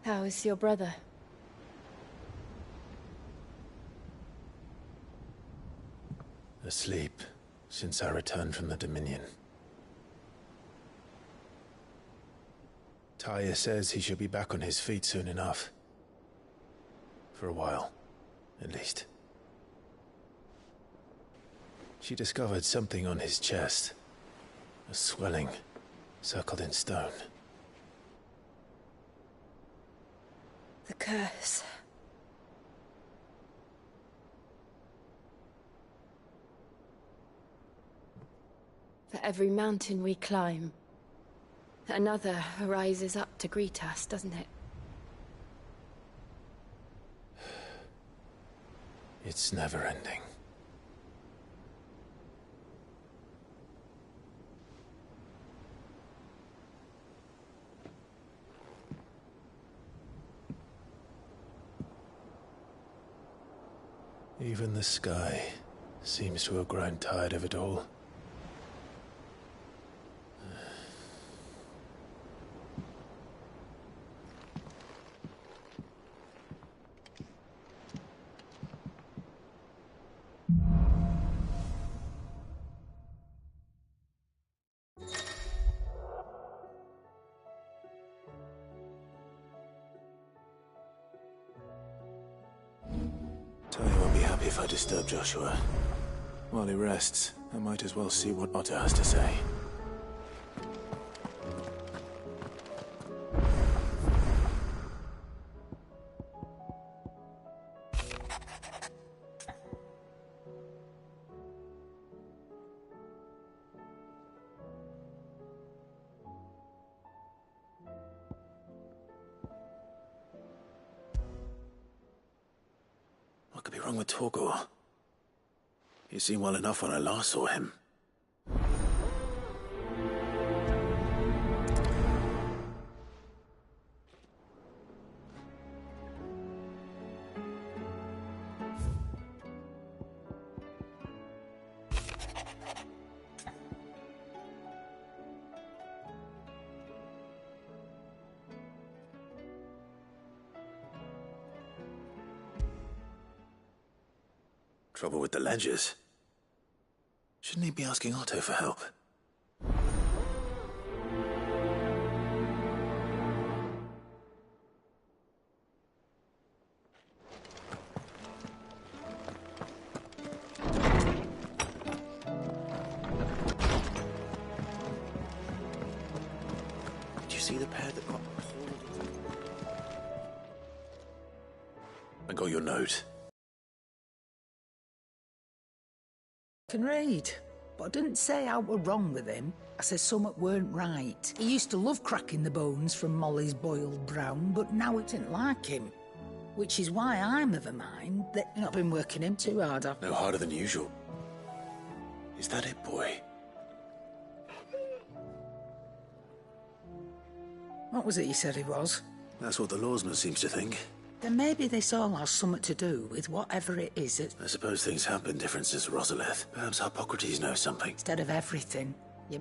How is your brother? Asleep since I returned from the Dominion. Taya says he should be back on his feet soon enough. For a while, at least. She discovered something on his chest. A swelling, circled in stone. The curse. For every mountain we climb, another arises up to greet us, doesn't it? It's never ending. Even the sky seems to have grown tired of it all. Tony won't be happy if I disturb Joshua. While he rests, I might as well see what Otto has to say. What could be wrong with Torgor? He seemed well enough when I last saw him. Trouble with the ledgers. Shouldn't he be asking Otto for help? Did you see the pair that got hauled? I got your note. Can read, but I didn't say I were wrong with him. I said something weren't right. He used to love cracking the bones from Molly's boiled brown, but now it didn't like him. Which is why I'm of a mind that you've not been working him too hard, have you? No harder than usual. Is that it, boy? What was it you said he was? That's what the lawsman seems to think. Then maybe this all has something to do with whatever it is that... I suppose things have been different since Rosalith. Perhaps Hippocrates knows something. Instead of everything, you...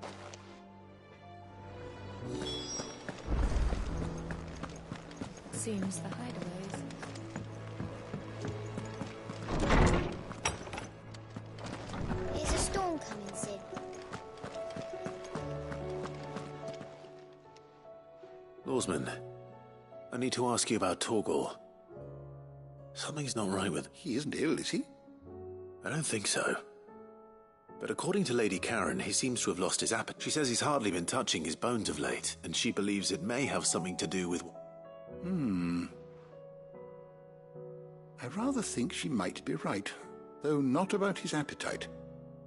Seems the hideaways. There's a storm coming, Sid. Lawsman, I need to ask you about Torgor. Something's not right with... He isn't ill, is he? I don't think so. But according to Lady Karen, he seems to have lost his appetite. She says he's hardly been touching his bones of late, and she believes it may have something to do with... I rather think she might be right, though not about his appetite.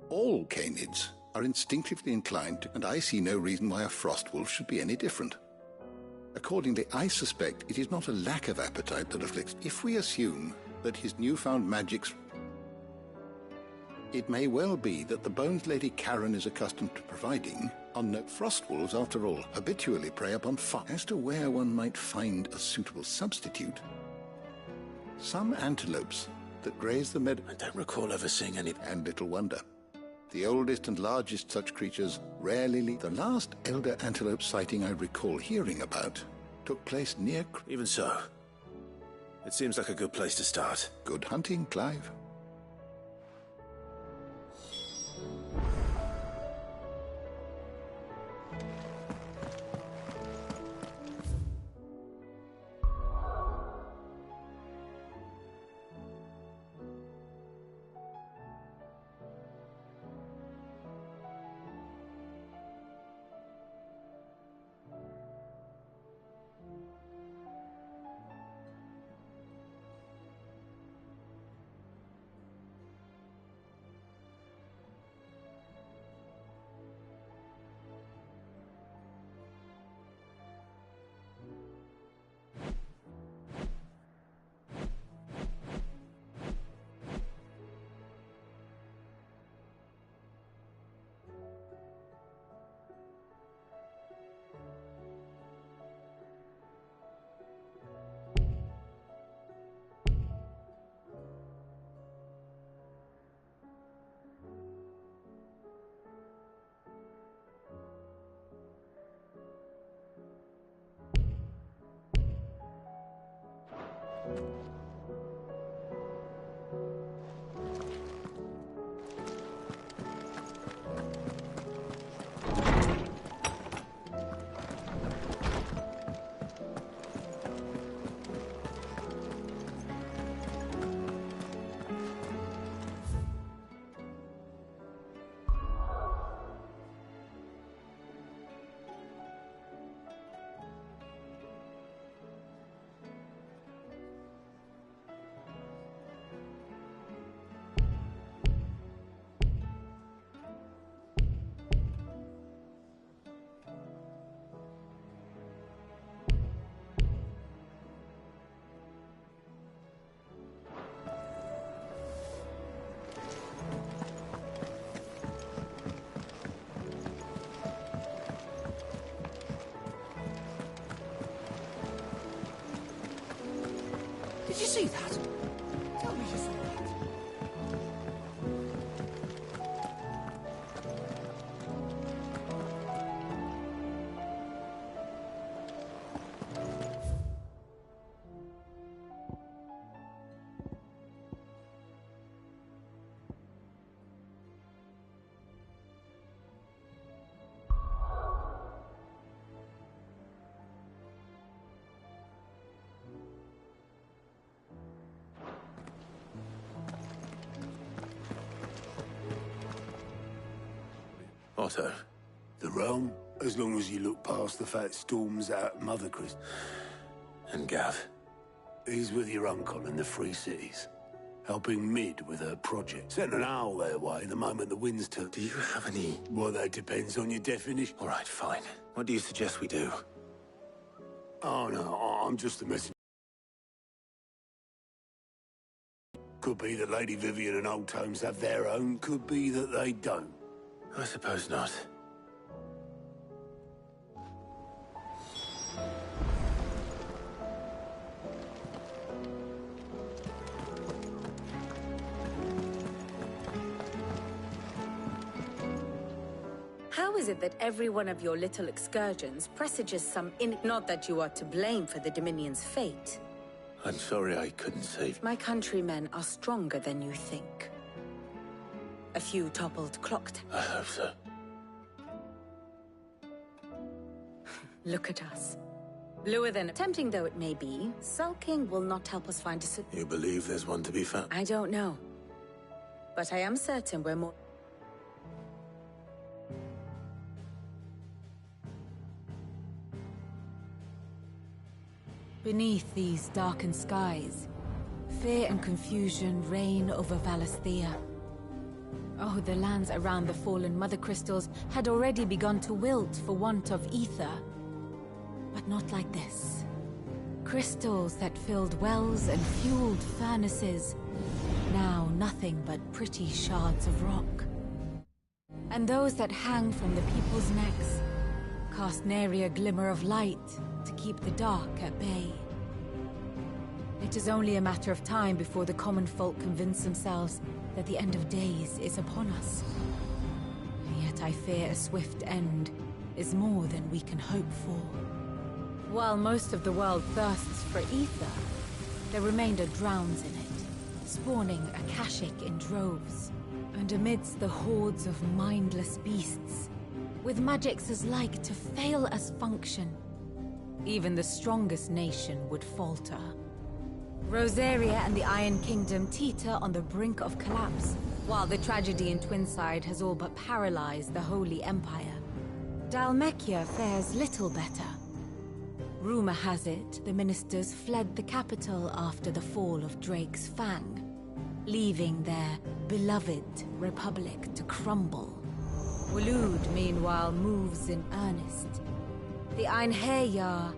All canids are instinctively inclined to, and I see no reason why a frost wolf should be any different. Accordingly, I suspect it is not a lack of appetite that afflicts. If we assume that his newfound magics... It may well be that the bones Lady Karen is accustomed to providing are no... Frost wolves, after all, habitually prey upon fox. As to where one might find a suitable substitute, some antelopes that graze the meadow... I don't recall ever seeing any... And little wonder. The oldest and largest such creatures rarely leave. The last elder antelope sighting I recall hearing about took place near... Even so, it seems like a good place to start. Good hunting, Clive. Did you see that? Tell me you saw it. Otto. The realm, as long as you look past the fat storms out Mother Chris. And Gav. He's with your uncle in the Free Cities, helping Mid with her project. Sent an owl their way the moment the winds took. Do you have any... Well, that depends on your definition. All right, fine. What do you suggest we do? Oh, no, I'm just a messenger. Could be that Lady Vivian and Old Tomes have their own. Could be that they don't. I suppose not. How is it that every one of your little excursions presages some Not that you are to blame for the Dominion's fate. I'm sorry I couldn't save... My countrymen are stronger than you think. A few toppled clock I hope so. Look at us. Bluer than... Tempting though it may be, sulking will not help us find a... You believe there's one to be found? I don't know. But I am certain we're more... Beneath these darkened skies, fear and confusion reign over Valisthea. Oh, the lands around the fallen Mother Crystals had already begun to wilt for want of ether. But not like this. Crystals that filled wells and fueled furnaces. Now nothing but pretty shards of rock. And those that hang from the people's necks cast nary a glimmer of light to keep the dark at bay. It is only a matter of time before the common folk convince themselves that the end of days is upon us. Yet I fear a swift end is more than we can hope for. While most of the world thirsts for ether, the remainder drowns in it, spawning Akashic in droves. And amidst the hordes of mindless beasts, with magics as like to fail as function, even the strongest nation would falter. Rosaria and the Iron Kingdom teeter on the brink of collapse, while the tragedy in Twinside has all but paralyzed the Holy Empire. Dalmekia fares little better. Rumor has it the ministers fled the capital after the fall of Drake's Fang, leaving their beloved republic to crumble. Waloed, meanwhile, moves in earnest. The Einherjar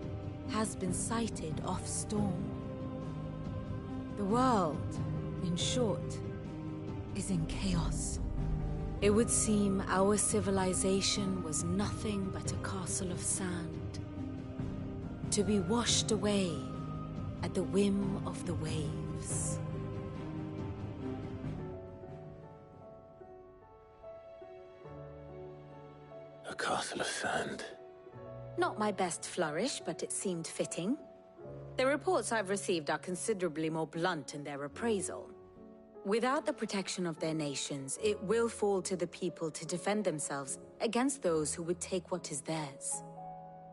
has been sighted off Storm. The world, in short, is in chaos. It would seem our civilization was nothing but a castle of sand, to be washed away at the whim of the waves. A castle of sand. Not my best flourish, but it seemed fitting. The reports I've received are considerably more blunt in their appraisal. Without the protection of their nations, it will fall to the people to defend themselves against those who would take what is theirs.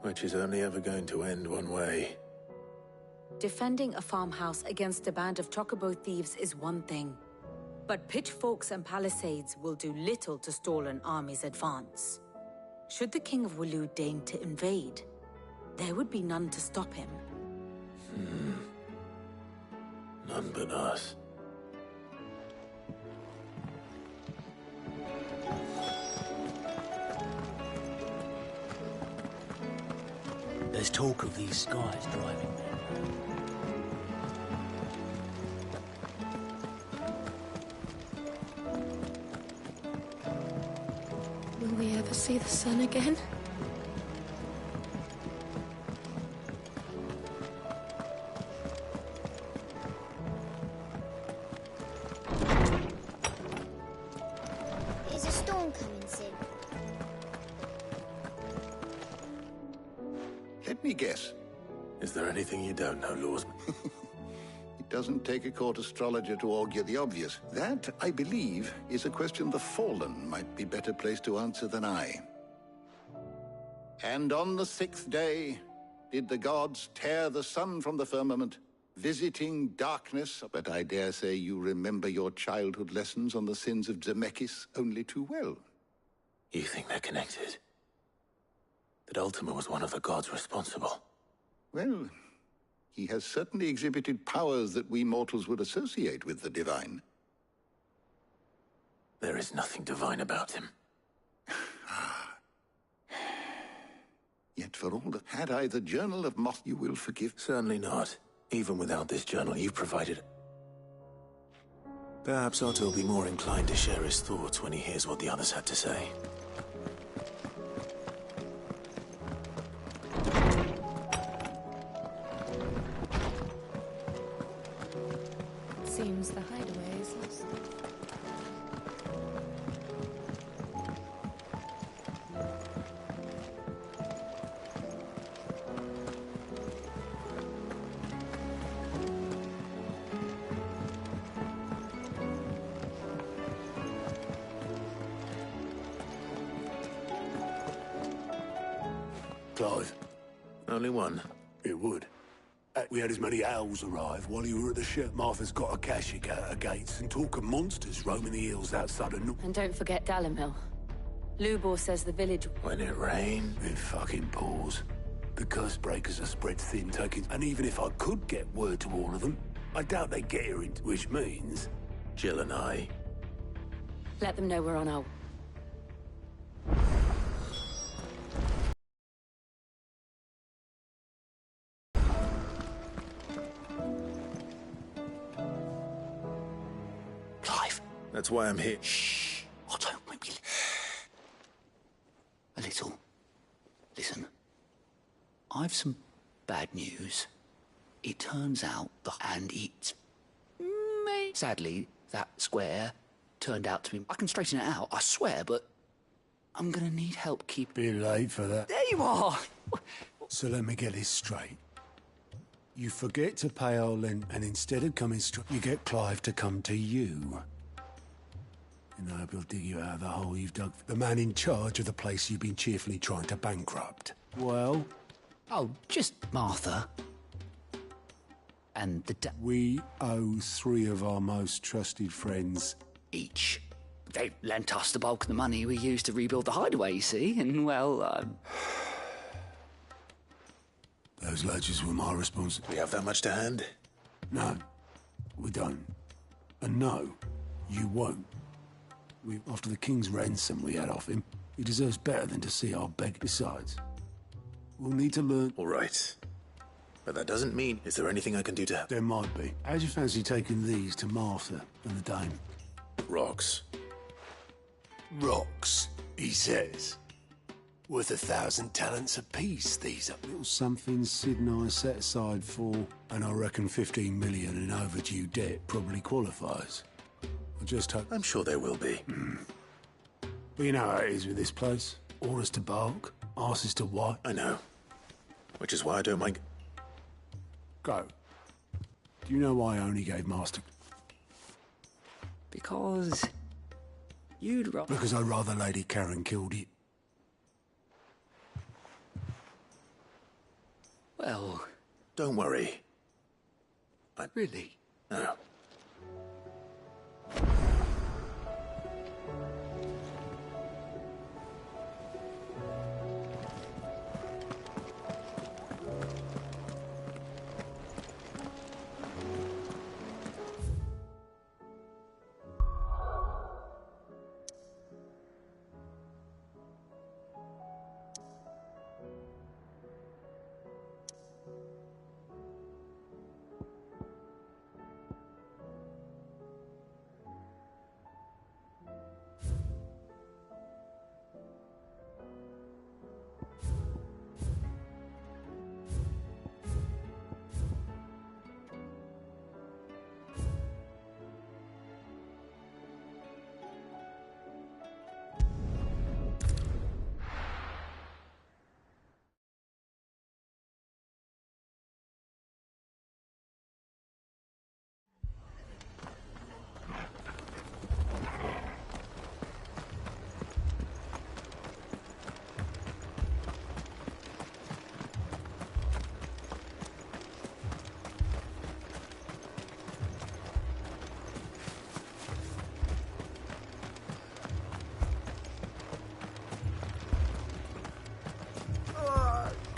Which is only ever going to end one way. Defending a farmhouse against a band of chocobo thieves is one thing, but pitchforks and palisades will do little to stall an army's advance. Should the King of Waloed deign to invade, there would be none to stop him. None but us. There's talk of these skies driving there. Will we ever see the sun again? Is a storm coming, Sid? Let me guess. Is there anything you don't know, Lawsman? It doesn't take a court astrologer to augur the obvious. That, I believe, is a question the Fallen might be better placed to answer than I. And on the 6th day did the gods tear the sun from the firmament, visiting darkness. But I dare say you remember your childhood lessons on the sins of Zemeckis only too well. You think they're connected? That Ultima was one of the gods responsible? Well, he has certainly exhibited powers that we mortals would associate with the divine. There is nothing divine about him. Yet for all that, had I the Journal of Moth, you will forgive. Certainly not. Even without this journal, you provided. Perhaps Otto will be more inclined to share his thoughts when he hears what the others had to say. Seems the hideaway is lost. Clive, Only one. it would. We had as many owls arrive while you were at the ship. Martha's got Akashic out her gates and talk of monsters roaming the hills outside of And don't forget Dalimil. Lubor says the village... When it rained. It fucking pours. The curse breakers are spread thin, taking... And even if I could get word to all of them, I doubt they get here, which means... Jill and I. Let them know we're on our... Clive. That's why I'm here. Shh. Otto, maybe... A little. Listen. I've some bad news. It turns out and it's... Sadly, that square turned out to be... I can straighten it out, I swear, but... I'm gonna need help keep... Be late for that. There you are! So let me get this straight. You forget to pay our rent, and instead of coming straight, you get Clive to come to you. And I hope he'll dig you out of the hole you've dug. The man in charge of the place you've been cheerfully trying to bankrupt. Well? Oh, just Martha. And we owe 3 of our most trusted friends each. They lent us the bulk of the money we used to rebuild the hideaway, you see, and well, Those ledgers were my responsibility. We have that much to hand? No, we don't. And no, you won't. After the king's ransom we had off him, he deserves better than to see our beg. Besides, we'll need to learn... All right. But that doesn't mean... Is there anything I can do to help? There might be. How'd you fancy taking these to Martha and the dame? Rocks. Rocks, he says. Worth 1,000 talents apiece, these are. Little something Sid and I set aside for, and I reckon 15 million in overdue debt probably qualifies. I just hope... I'm sure there will be. But you know how it is with this place. Orders to bark, asses to what? I know. Which is why I don't mind... Go. Do you know why I only gave Master... Because... You'd rather... Because I'd rather Lady Karen killed it. Well... Don't worry. Really? No.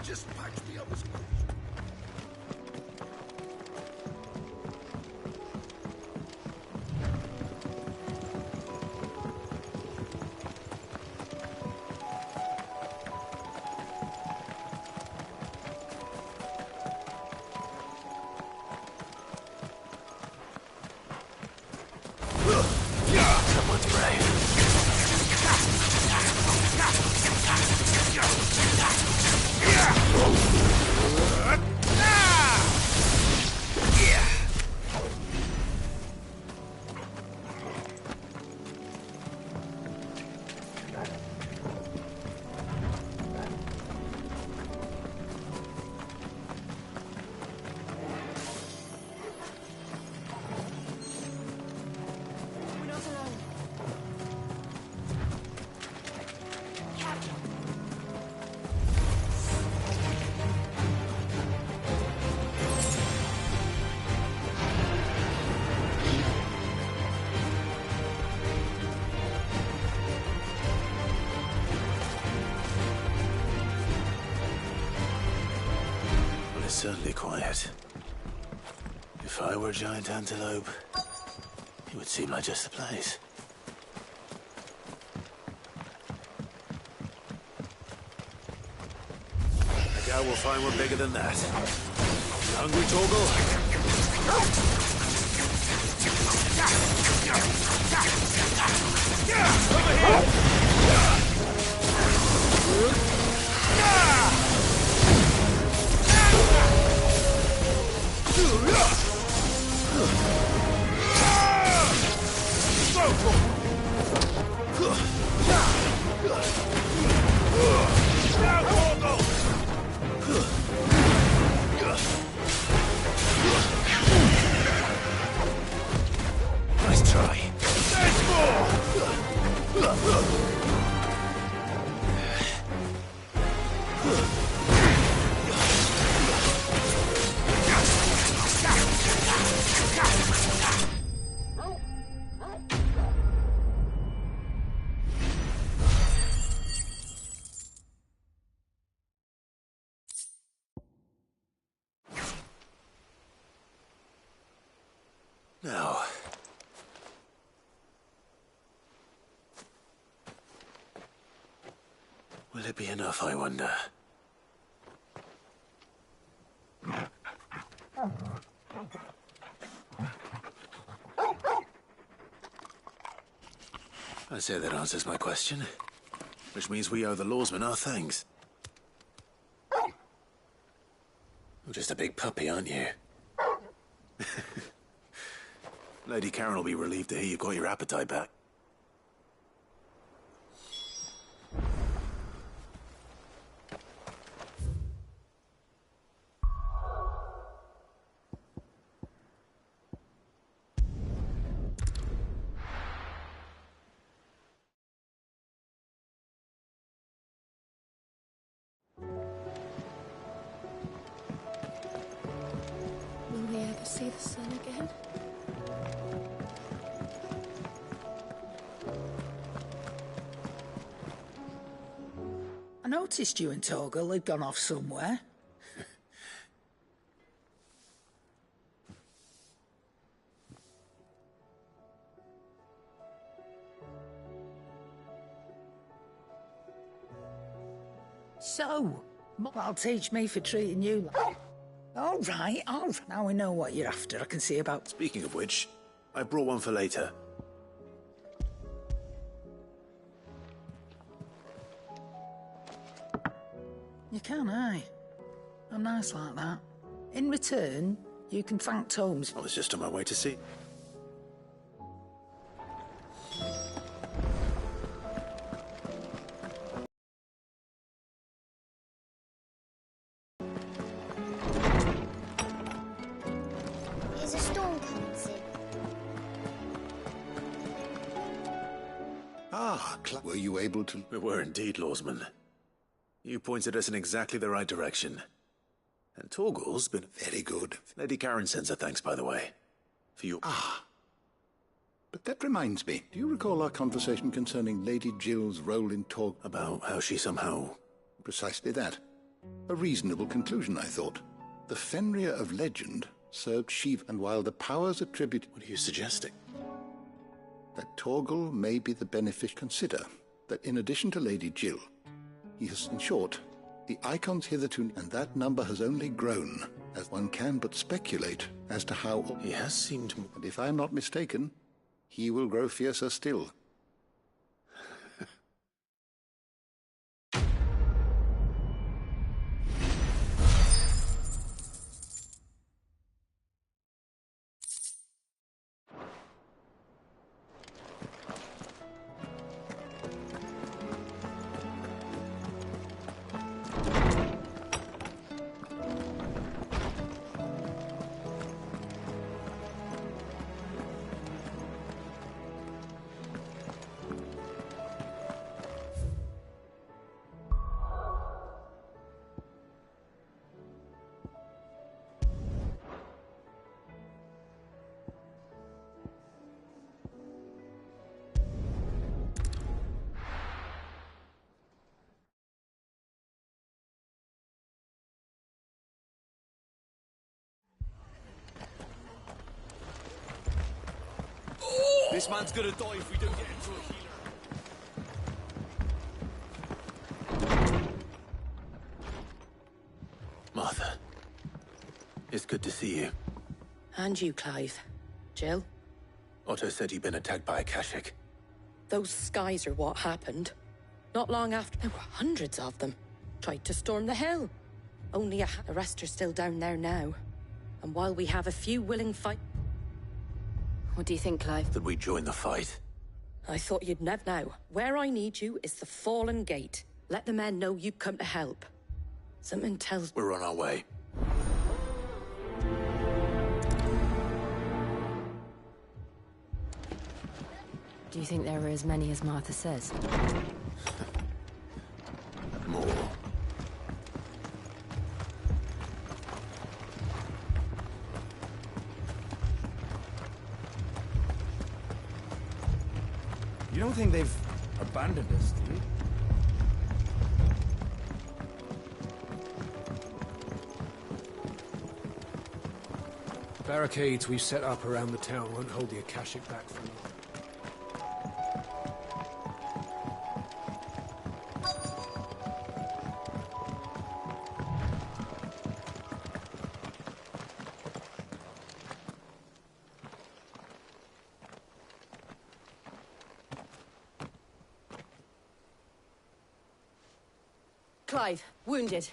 Just patch me up as quick. Someone's brave. Certainly quiet. If I were a giant antelope, it would seem like just the place. I doubt we'll find one bigger than that. You hungry, Torgal? Over here! Now... will it be enough, I wonder? I say that answers my question. Which means we owe the lawsman our thanks. You're just a big puppy, aren't you? Lady Karen will be relieved to hear you've got your appetite back. Will we ever see the sun again? I noticed you and Torgal had gone off somewhere. So, that'll teach me for treating you like... All right. Now we know what you're after. I can see about... Speaking of which, I brought one for later. You can, aye. I'm nice like that. In return, you can thank Tomes. I was just on my way to see. Is a storm coming, Sid? Were you able to... We were indeed, lawsman. You pointed us in exactly the right direction. And Torgal's been... Very good. Lady Karen sends her thanks, by the way. For you... But that reminds me. Do you recall our conversation concerning Lady Jill's role in Torg... About how she somehow... Precisely that. A reasonable conclusion, I thought. The Fenrir of legend served Shiva, and while the powers attributed... What are you suggesting? That Torgal may be the beneficiary. Consider that in addition to Lady Jill, he has, in short, the icons hitherto, and that number has only grown, as one can but speculate as to how... He has seemed... And if I'm not mistaken, he will grow fiercer still. This man's gonna die if we don't get him to a healer. Martha. It's good to see you. And you, Clive. Jill? Otto said you'd been attacked by a Kashik. Those skies are what happened. Not long after, there were hundreds of them. Tried to storm the hill. Only the rest are still down there now. And while we have a few willing fight... What do you think, Clive? That we join the fight. I thought you'd never know. Where I need you is the Fallen Gate. Let the men know you've come to help. Something tells... We're on our way. Do you think there are as many as Martha says? More. You don't think they've abandoned us, do you? barricades we've set up around the town won't hold the Akashic back for long. Clive, wounded.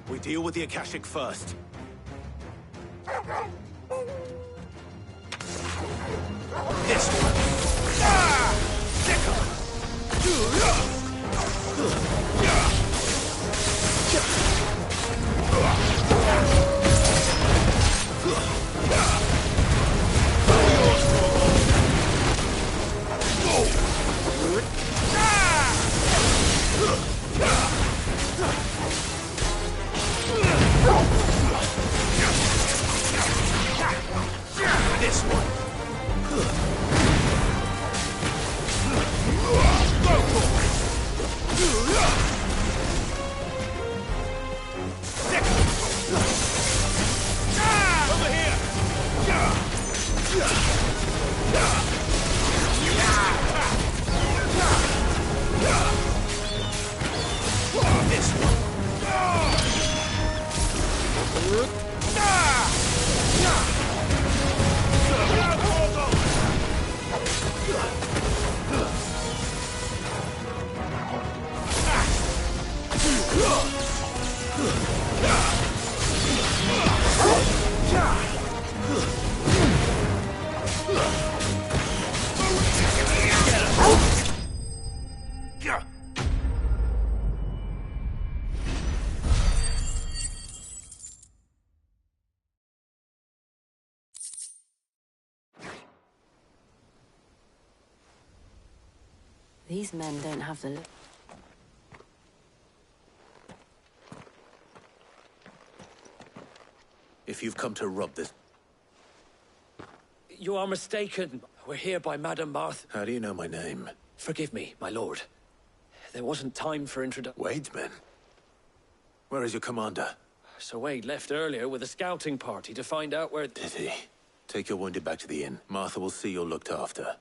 We deal with the Akashic first. This one. This one. Over here. This one. These men don't have the look. If you've come to rob this... You are mistaken. We're here by Madame Martha. How do you know my name? Forgive me, my lord. There wasn't time for introduction. Wade's men? Where is your commander? Sir Wade left earlier with a scouting party to find out where... Did he? Take your wounded back to the inn. Martha will see you're looked after.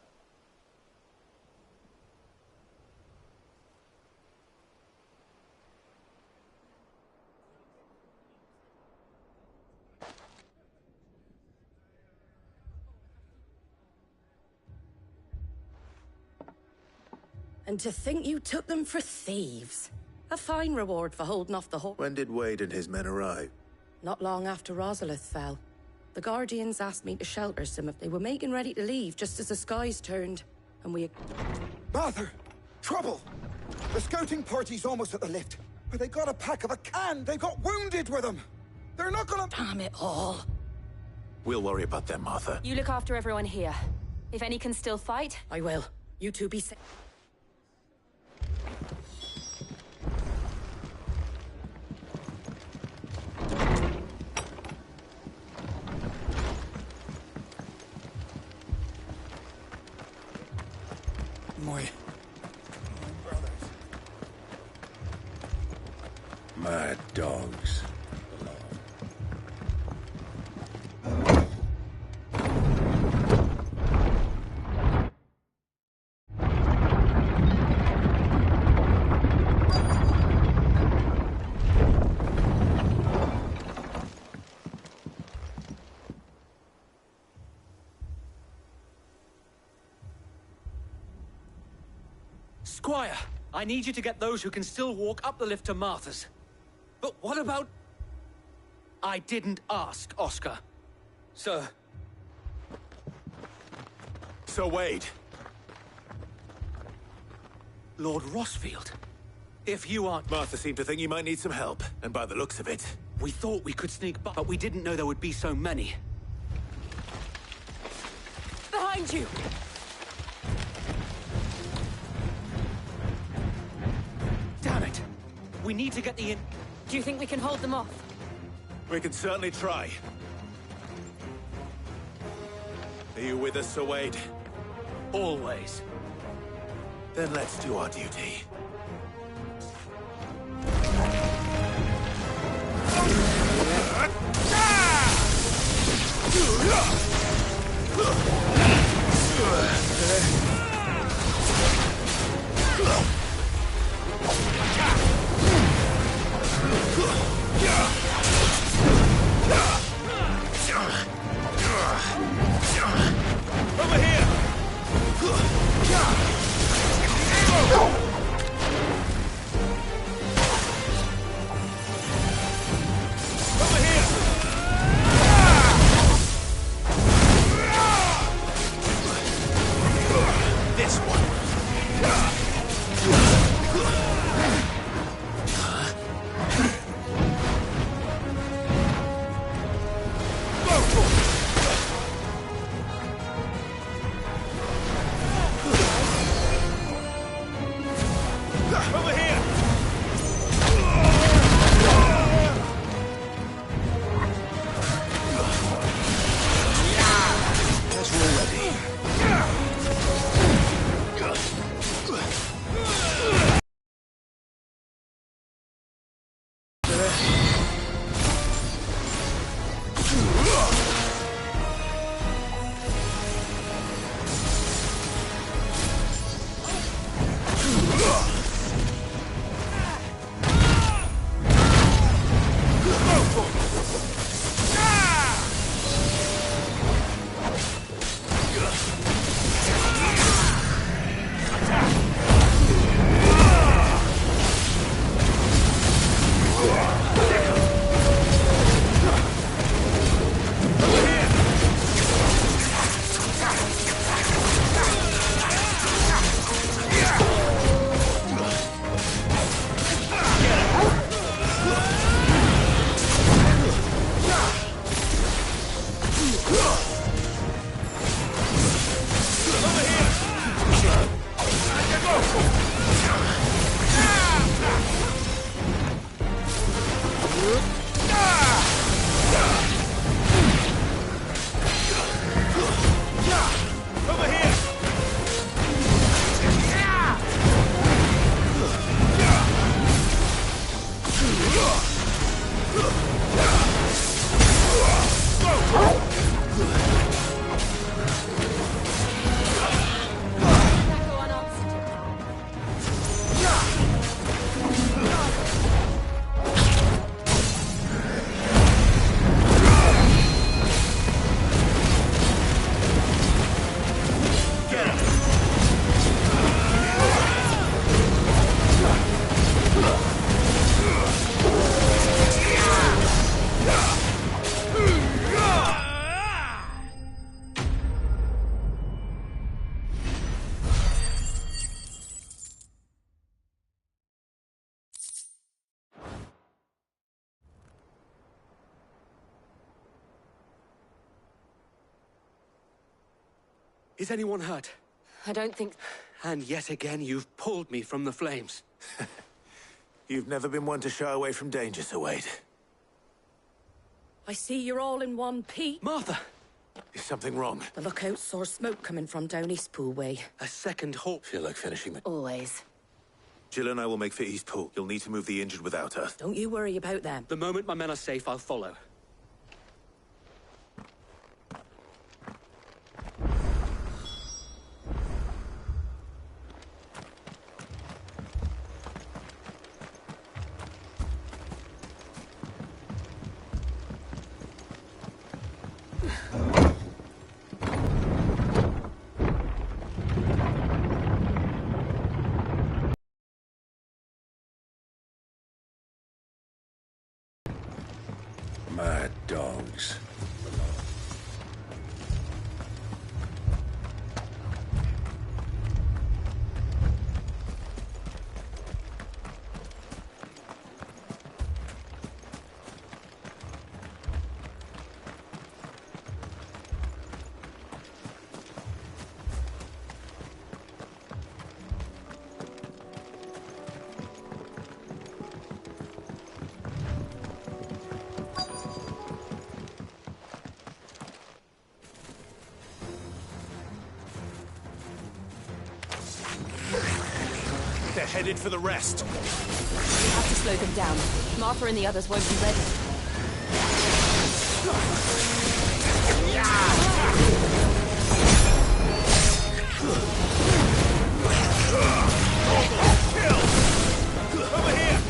And to think you took them for thieves. A fine reward for holding off the horse. When did Wade and his men arrive? Not long after Rosalith fell. The Guardians asked me to shelter some if they were making ready to leave just as the skies turned. And we... Martha! Trouble! The scouting party's almost at the lift. But they got a pack of a can. They got wounded with them. They're not gonna... Damn it all. We'll worry about them, Martha. You look after everyone here. If any can still fight... I will. You two be safe. My brothers. Mad dogs. Squire, I need you to get those who can still walk up the lift to Martha's. But what about... I didn't ask, Oscar. Sir. Sir Wade. Lord Rossfield. If you aren't... Martha seemed to think you might need some help, and by the looks of it... We thought we could sneak by, but we didn't know there would be so many. Behind you! Damn it! We need to get the inn... Do you think we can hold them off? We can certainly try. Are you with us, Sir Wade? Always. Then let's do our duty. Is anyone hurt? I don't think... And yet again, you've pulled me from the flames. You've never been one to shy away from danger, Sir Wade. I see you're all in one piece. Martha! Is something wrong? The lookout saw smoke coming from down East Pool way. A second halt. Feel like finishing the... Always. Jill and I will make for East Pool. You'll need to move the injured without her. Don't you worry about them. The moment my men are safe, I'll follow. Mad dogs. They're headed for the rest. We have to slow them down. Martha and the others won't be ready. Over here!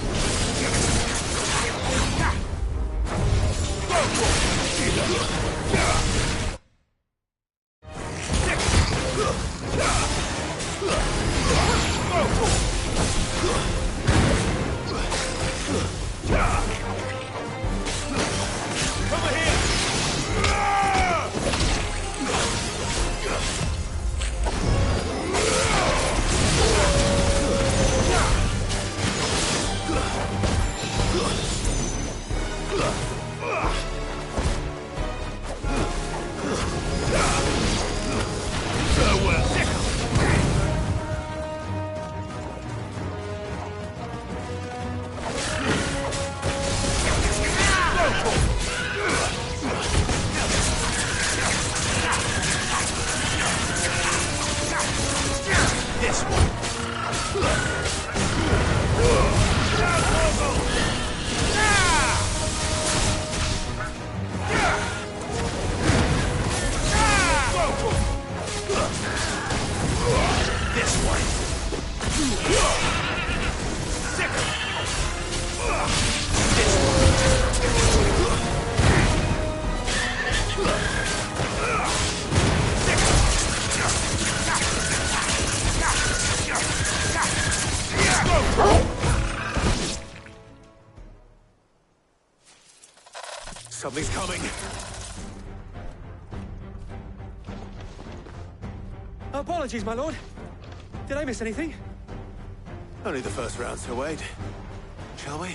Something's coming. Apologies, my lord. Did I miss anything? Only the first round, so wait. Shall we?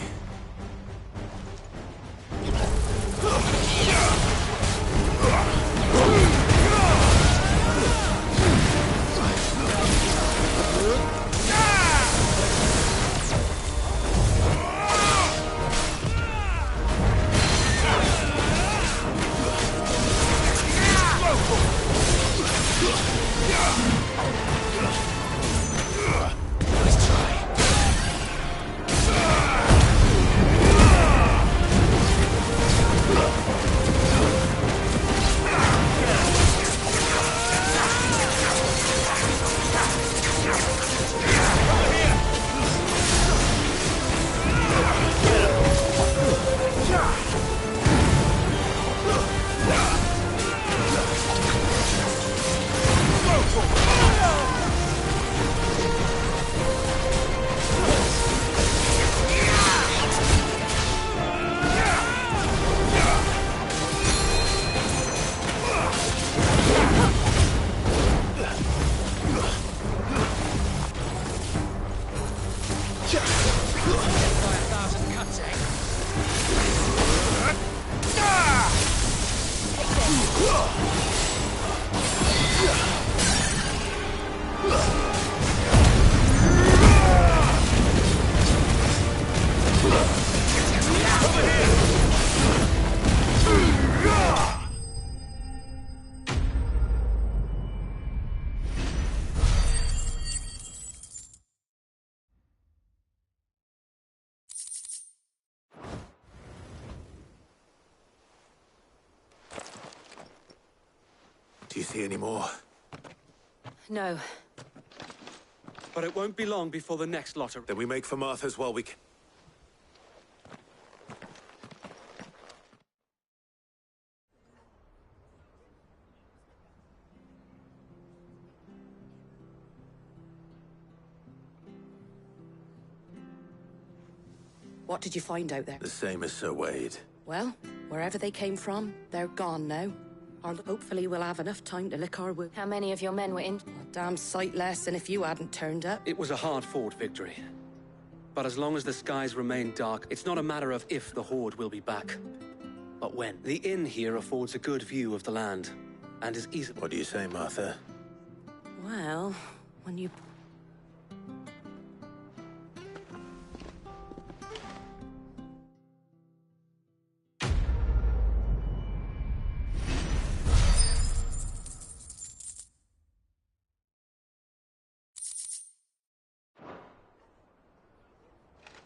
Do you see any more? No. But it won't be long before the next lotter. Then we make for Martha's while we can. What did you find out there? The same as Sir Wade. Well, wherever they came from, they're gone now. Or hopefully we'll have enough time to lick our wounds. How many of your men were in? A damn sight less than if you hadn't turned up. It was a hard-fought victory. But as long as the skies remain dark, it's not a matter of if the Horde will be back, but when. The inn here affords a good view of the land, and is easy. What do you say, Martha? Well, when you...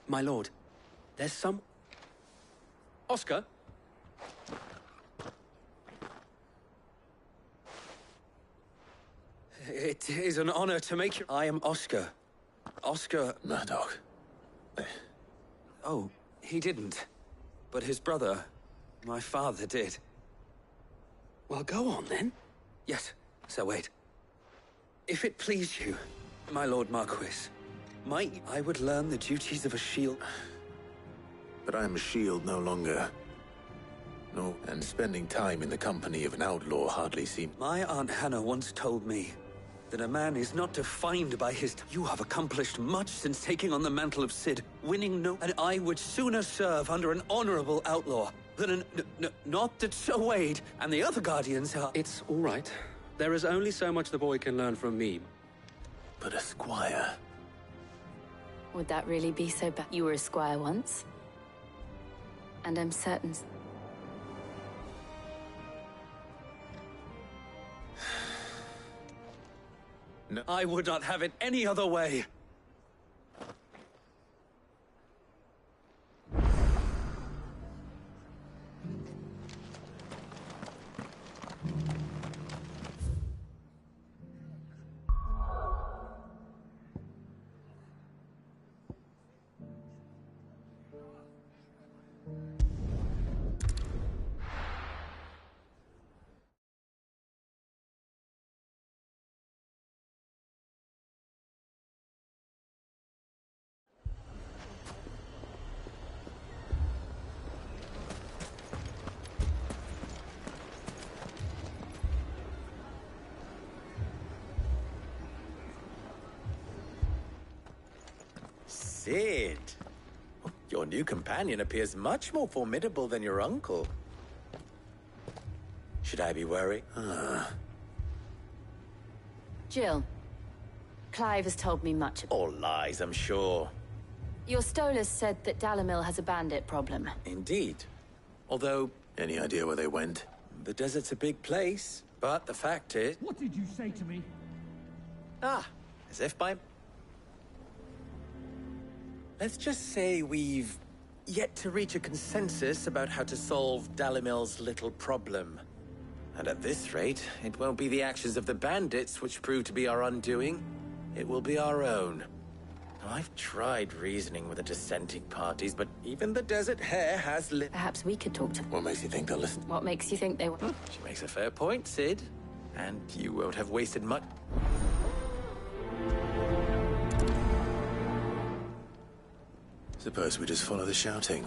My lord, there's some... Oscar? It is an honor to make you... I am Oscar. Oscar... Murdoch. Oh, he didn't. But his brother, my father, did. Well, go on, then. Yes, Sir Wade. If it please you, my Lord Marquis, I would learn the duties of a shield. But I am a shield no longer. No, and spending time in the company of an outlaw hardly seems... My Aunt Hannah once told me that a man is not defined by his... You have accomplished much since taking on the mantle of Cid, winning no... And I would sooner serve under an honorable outlaw than not that Sir Wade and the other guardians are... It's all right. There is only so much the boy can learn from me. But a squire... Would that really be so bad? You were a squire once. And I'm certain... No. I would not have it any other way. Sid. Your new companion appears much more formidable than your uncle. Should I be worried? Jill, Clive has told me much. All lies, I'm sure. Your Stolas said that Dalamil has a bandit problem. Indeed. Although... Any idea where they went? The desert's a big place, but the fact is... What did you say to me? As if by... Let's just say we've yet to reach a consensus about how to solve Dalimil's little problem. And at this rate, it won't be the actions of the bandits which prove to be our undoing. It will be our own. Now, I've tried reasoning with the dissenting parties, but even the Desert Hare has Perhaps we could talk to them. What makes you think they'll listen? What makes you think they will? She makes a fair point, Sid. And you won't have wasted much... Suppose we just follow the shouting.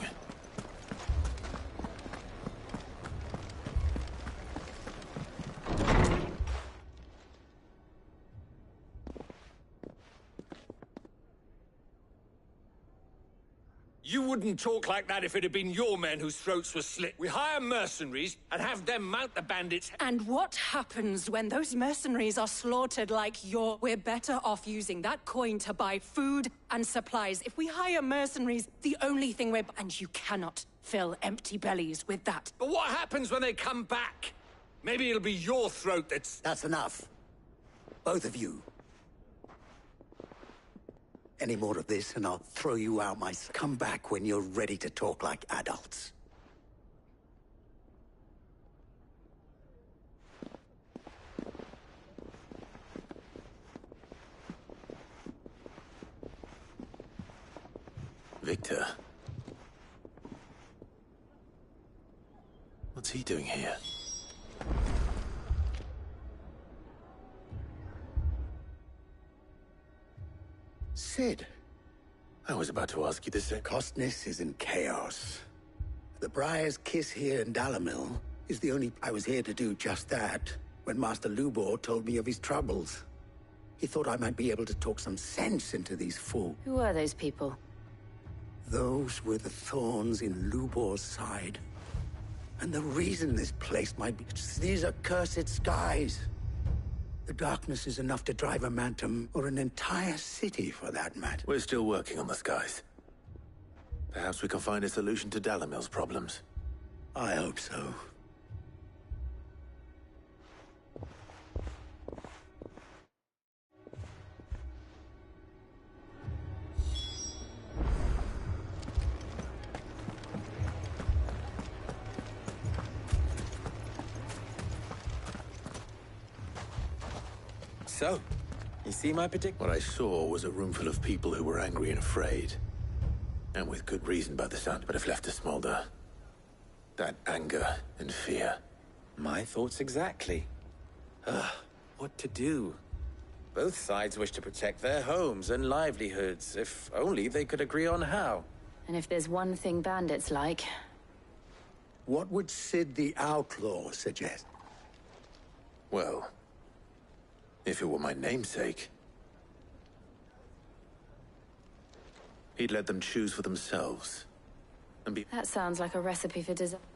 You wouldn't talk like that if it had been your men whose throats were slit. We hire mercenaries and have them mount the bandits. And what happens when those mercenaries are slaughtered like you're... We're better off using that coin to buy food and supplies. If we hire mercenaries, the only thing we're... And you cannot fill empty bellies with that. But what happens when they come back? Maybe it'll be your throat that's... That's enough. Both of you. Any more of this and I'll throw you out Come back when you're ready to talk like adults. Victor. What's he doing here? Sid. I was about to ask you the same. Costness is in chaos. The Briar's Kiss here in Dalamil is the only... I was here to do just that when Master Lubor told me of his troubles. He thought I might be able to talk some sense into these fools. Who are those people? Those were the thorns in Lubor's side. And the reason this place might be... These are cursed skies. The darkness is enough to drive a Mantum, or an entire city for that matter. We're still working on the skies. Perhaps we can find a solution to Dalamil's problems. I hope so. So, you see my prediction? What I saw was a room full of people who were angry and afraid. And with good reason by the sound, but if left to smolder. That anger and fear. My thoughts exactly. What to do? Both sides wish to protect their homes and livelihoods, if only they could agree on how. And if there's one thing bandits like... What would Sid the Outlaw suggest? Well... if it were my namesake, he'd let them choose for themselves. And be... That sounds like a recipe for disaster.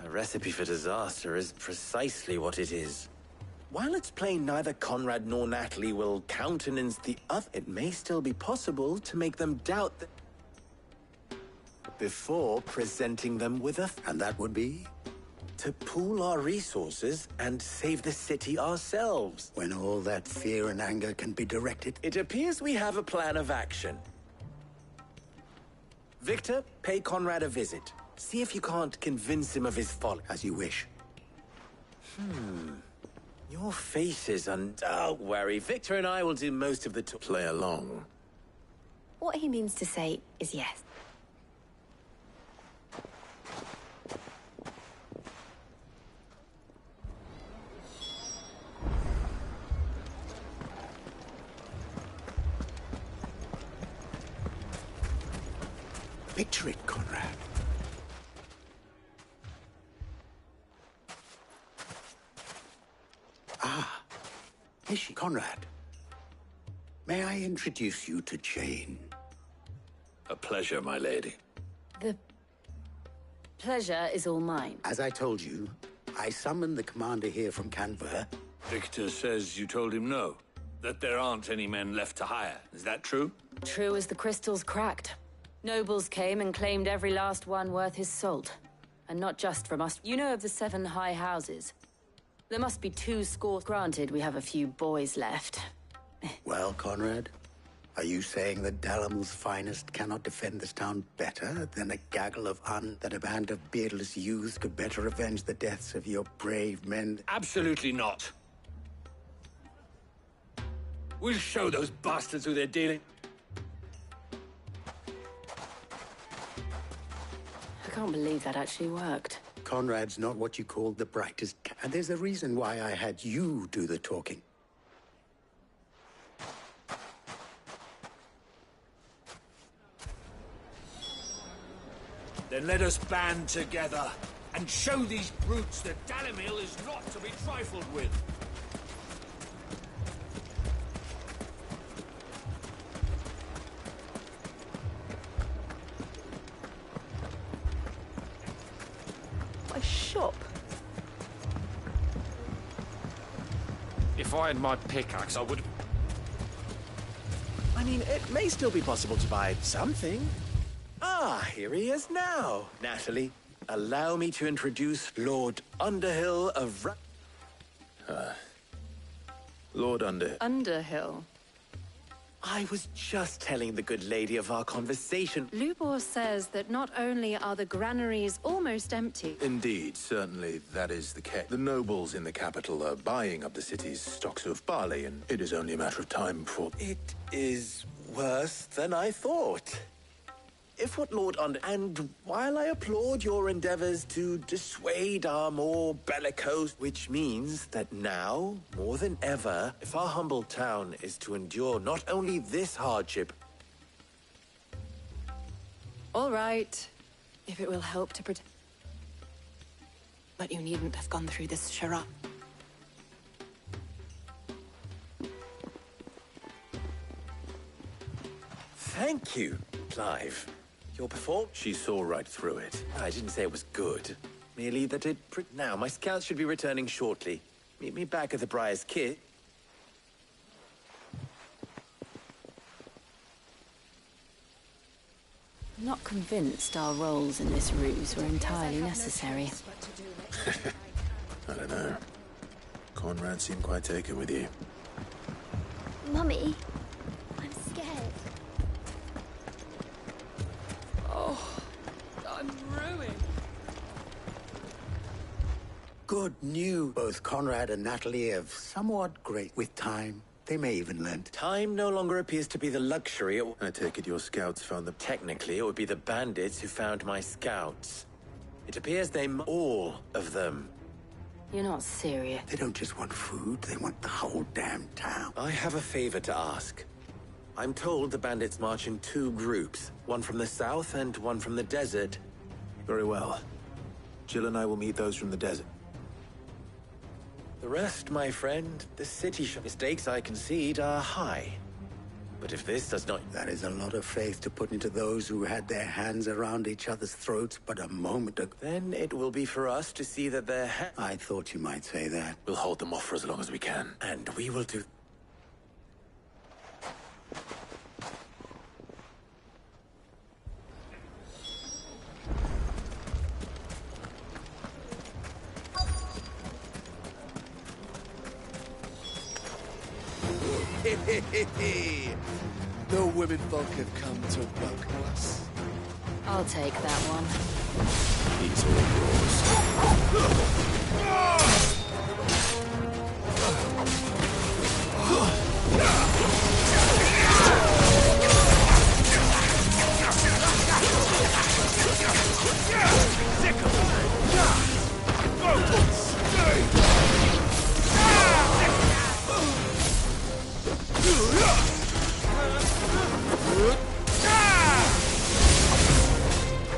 A recipe for disaster is precisely what it is. While it's plain neither Conrad nor Natalie will countenance the other, it may still be possible to make them doubt that... before presenting them with a... And that would be? To pool our resources and save the city ourselves. When all that fear and anger can be directed? It appears we have a plan of action. Victor, pay Conrad a visit. See if you can't convince him of his folly. As you wish. Your face is don't worry. Victor and I will do most of the play along. What he means to say is yes. Picture it, Conrad. Is she, Conrad? May I introduce you to Jane? A pleasure, my lady. The pleasure is all mine. As I told you, I summoned the commander here from Canver. Victor says you told him no, that there aren't any men left to hire. Is that true? True as the crystals cracked. Nobles came and claimed every last one worth his salt. And not just from us. You know of the 7 high houses. There must be 2 scores. Granted, we have a few boys left. Well, Conrad, are you saying that Dalamel's finest cannot defend this town better than a gaggle of that a band of beardless youths could better avenge the deaths of your brave men? Absolutely not. We'll show those bastards who they're dealing. I can't believe that actually worked. Conrad's not what you call the brightest, and there's a reason why I had you do the talking. Then let us band together and show these brutes that Dalimil is not to be trifled with. A shop? If I had my pickaxe, I would... I mean, it may still be possible to buy something. Ah, here he is now. Natalie, allow me to introduce Lord Underhill of Lord Underhill. Underhill? I was just telling the good lady of our conversation. Lubor says that not only are the granaries almost empty... Indeed, certainly that is the case. The nobles in the capital are buying up the city's stocks of barley, and it is only a matter of time before... It is worse than I thought. If what Lord and while I applaud your endeavors to dissuade our more bellicose, which means that now, more than ever, if our humble town is to endure not only this hardship... All right. If it will help to protect... But you needn't have gone through this charade. Thank you, Clive. Your performance? She saw right through it. I didn't say it was good. Merely that it... Now, my scouts should be returning shortly. Meet me back at the Briar's Kit. I'm not convinced our roles in this ruse were entirely necessary. I don't know. Conrad seemed quite taken with you. Mummy, I'm scared. Oh, I'm ruined. Good news. Both Conrad and Natalie have somewhat great with time. They may even learn. Time no longer appears to be the luxury. I take it your scouts found them. Technically, it would be the bandits who found my scouts. It appears all of them. You're not serious. They don't just want food, they want the whole damn town. I have a favor to ask. I'm told the bandits march in 2 groups, one from the south and one from the desert. Very well. Jill and I will meet those from the desert. The rest, my friend, the city mistakes I concede are high. But if this does not... That is a lot of faith to put into those who had their hands around each other's throats but a moment ago. Then it will be for us to see that their I thought you might say that. We'll hold them off for as long as we can. And we will do... The women folk have come to welcome us. I'll take that one. He's all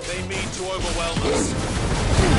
They mean to overwhelm us.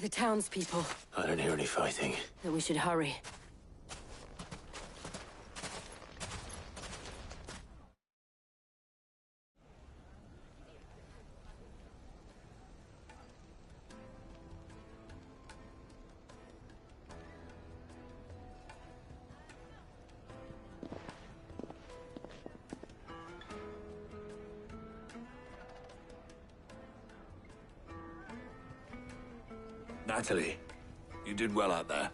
The townspeople. I don't hear any fighting. That we should hurry. Natalie, you did well out there.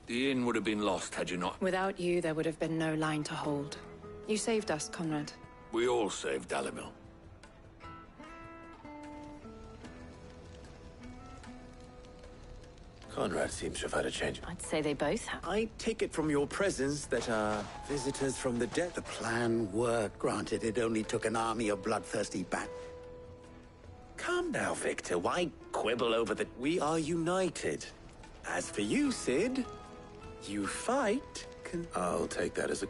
The inn would have been lost had you not. Without you, there would have been no line to hold. You saved us, Conrad. We all saved Dalimil. Conrad seems to have had a change. I'd say they both have. I take it from your presence that visitors from the dead. The plan worked. Granted, it only took an army of bloodthirsty bat. Calm now, Victor. Why quibble over the... We are united. As for you, Sid, you fight... I'll take that as a...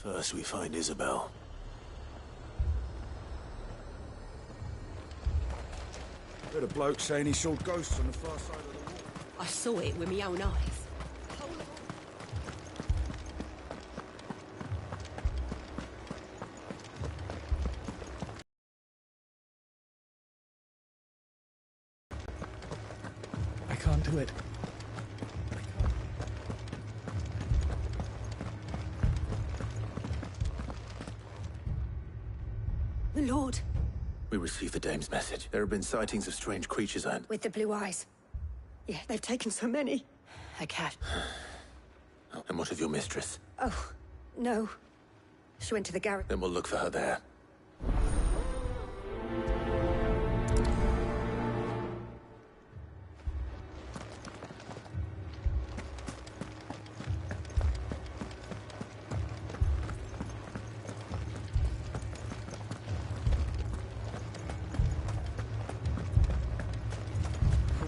First, we find Isabel. Heard a bloke saying he saw ghosts on the far side of the wall. I saw it with my own eyes. I can't do it. Lord. We received the dame's message. There have been sightings of strange creatures and... With the blue eyes. Yeah, they've taken so many. A cat. And what of your mistress? Oh, no. She went to the garret. Then we'll look for her there.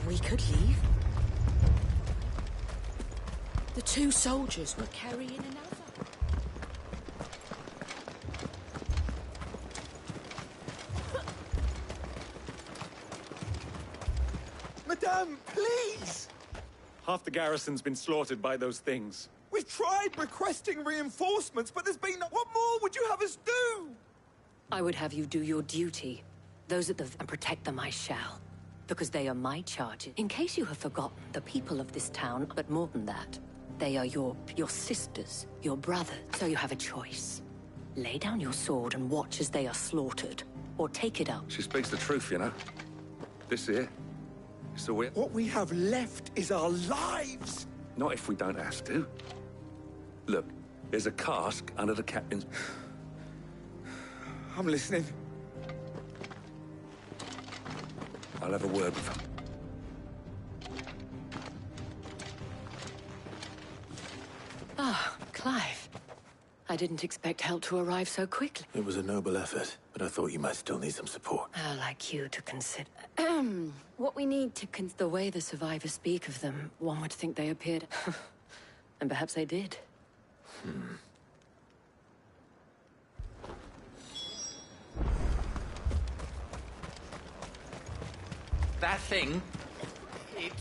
We could leave. The two soldiers were carrying another. Madame, please! Half the garrison's been slaughtered by those things. We've tried requesting reinforcements, but there's been... What more would you have us do? I would have you do your duty. Those at the... and protect them I shall. Because they are my charges. In case you have forgotten, the people of this town, but more than that, they are your sisters, your brothers. So you have a choice. Lay down your sword and watch as they are slaughtered, or take it up. She speaks the truth, you know. This here, it's the way. What we have left is our lives! Not if we don't have to. Look, there's a cask under the captain's... I'm listening. I'll have a word with them. Ah, Clive. I didn't expect help to arrive so quickly. It was a noble effort, but I thought you might still need some support. I'd like you to consider... what we need to the way the survivors speak of them, one would think they appeared... and perhaps they did. That thing, it...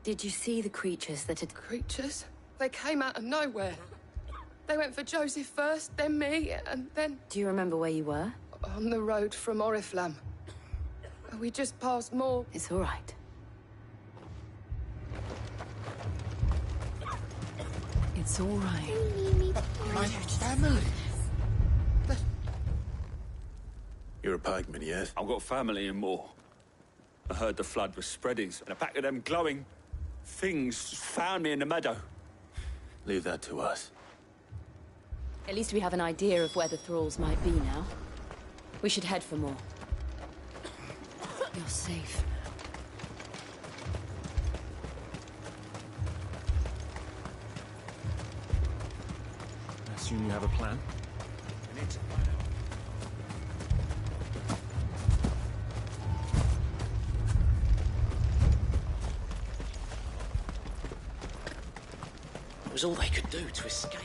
Did you see the creatures that had... Creatures? They came out of nowhere. They went for Joseph first, then me, and then... Do you remember where you were? On the road from Oriflamme. We just passed more... It's all right. It's all right. My family! You're a pikeman, yes? I've got family in Moor. I heard the flood was spreading, and a pack of them glowing things found me in the meadow. Leave that to us. At least we have an idea of where the thralls might be now. We should head for more. You're safe. I assume you have a plan? We need to find out. It was all they could do to escape.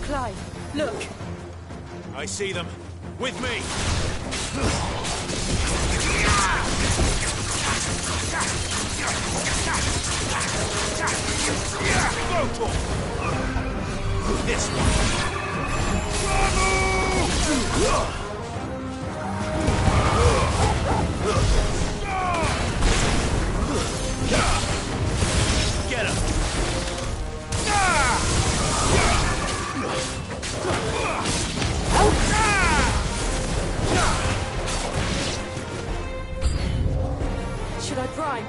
Clive, look! I see them. With me! Go for it! This one! Get him! Should I prime?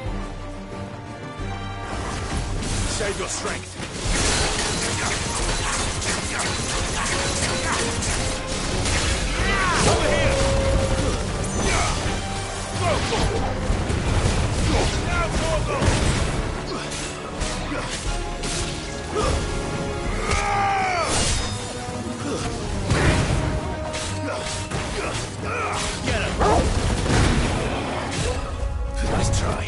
Save your strength. Over here! Go for it! Now, Torgo! Get him! Nice try.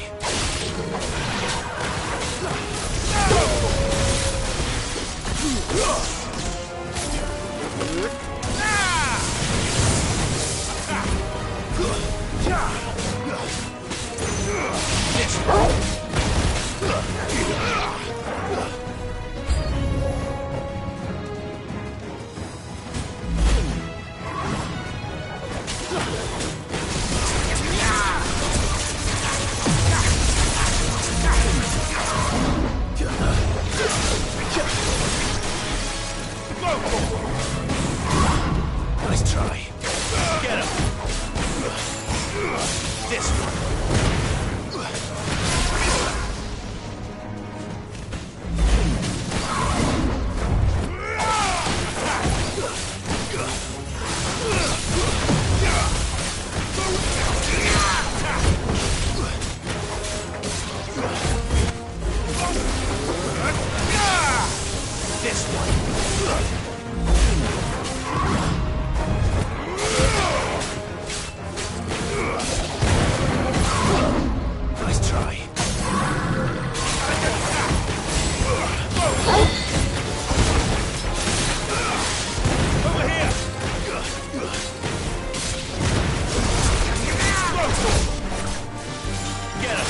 Nice try. Get him. This one. This one. Nice try. Over here. Get him.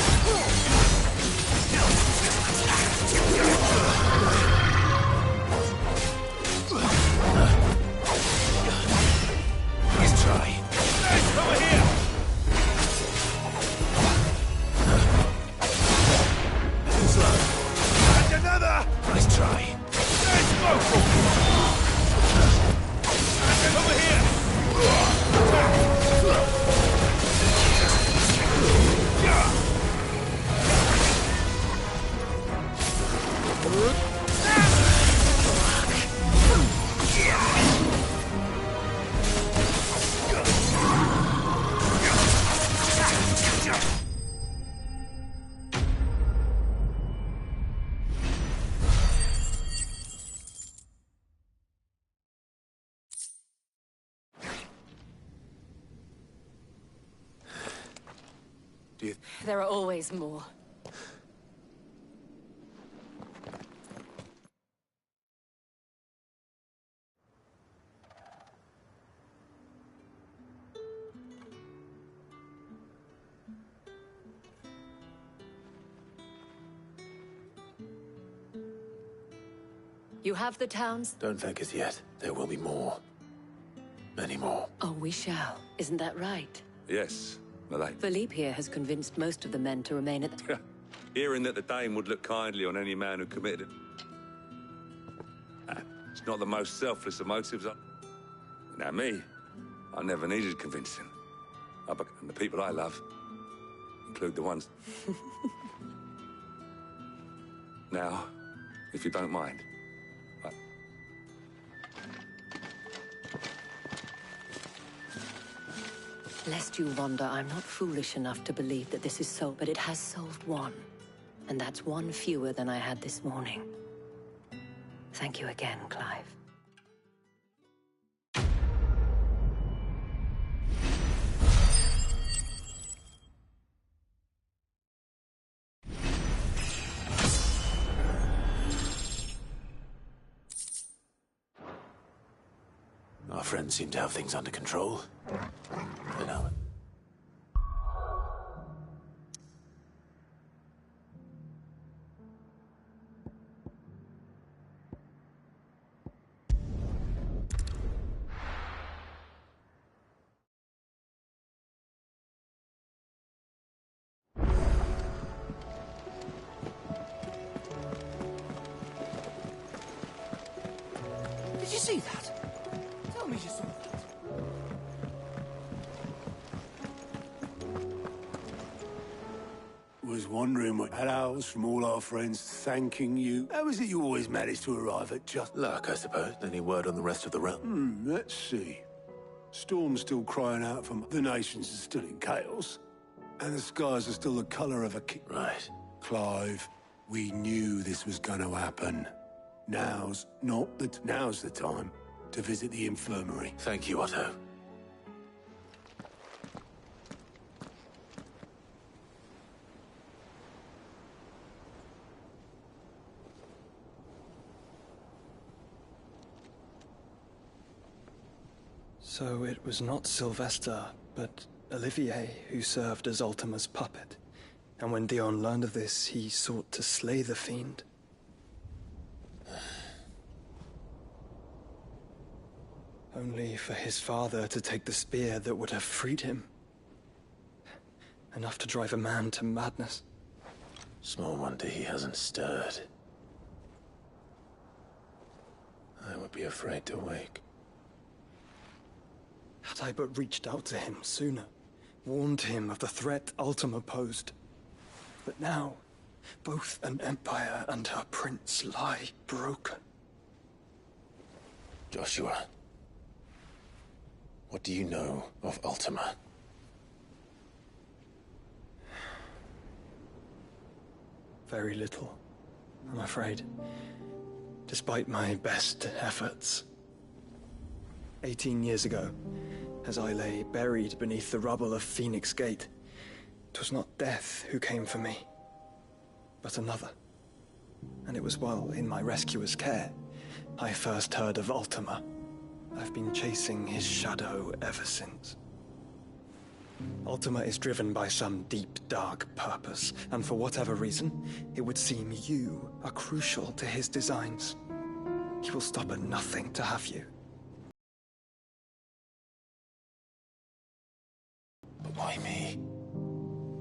Nice try. Over here. And another! Nice try. Let's go! And over here! There are always more. You have the towns? Don't thank us yet. There will be more. Many more. Oh, we shall. Isn't that right? Yes, my lady. Philippe here has convinced most of the men to remain at the... Hearing that the Dane would look kindly on any man who committed it. It's not the most selfless of motives. Now me, I never needed convincing. And the people I love include the ones... Now, if you don't mind. Lest you wonder, I'm not foolish enough to believe that this is so, but it has solved one. And that's one fewer than I had this morning. Thank you again, Clive. Our friends seem to have things under control. For now. Did you see that? Tell me you saw that. Was wondering what owls from all our friends thanking you. How is it you always manage to arrive at just... Luck, I suppose. Any word on the rest of the realm? Let's see. Storm's still crying out for... The nations are still in chaos. And the skies are still the colour of a... Right. Clive, we knew this was going to happen. Now's the time to visit the infirmary. Thank you, Otto. So it was not Sylvester, but Olivier who served as Ultima's puppet. And when Dion learned of this, he sought to slay the fiend. Only for his father to take the spear that would have freed him. Enough to drive a man to madness. Small wonder he hasn't stirred. I would be afraid to wake. Had I but reached out to him sooner, warned him of the threat Ultima posed. But now, both an empire and her prince lie broken. Joshua, what do you know of Ultima? Very little, I'm afraid. Despite my best efforts. 18 years ago, as I lay buried beneath the rubble of Phoenix Gate, 'twas not death who came for me, but another. And it was while in my rescuer's care, I first heard of Ultima. I've been chasing his shadow ever since. Ultima is driven by some deep, dark purpose, and for whatever reason, it would seem you are crucial to his designs. He will stop at nothing to have you. But why me?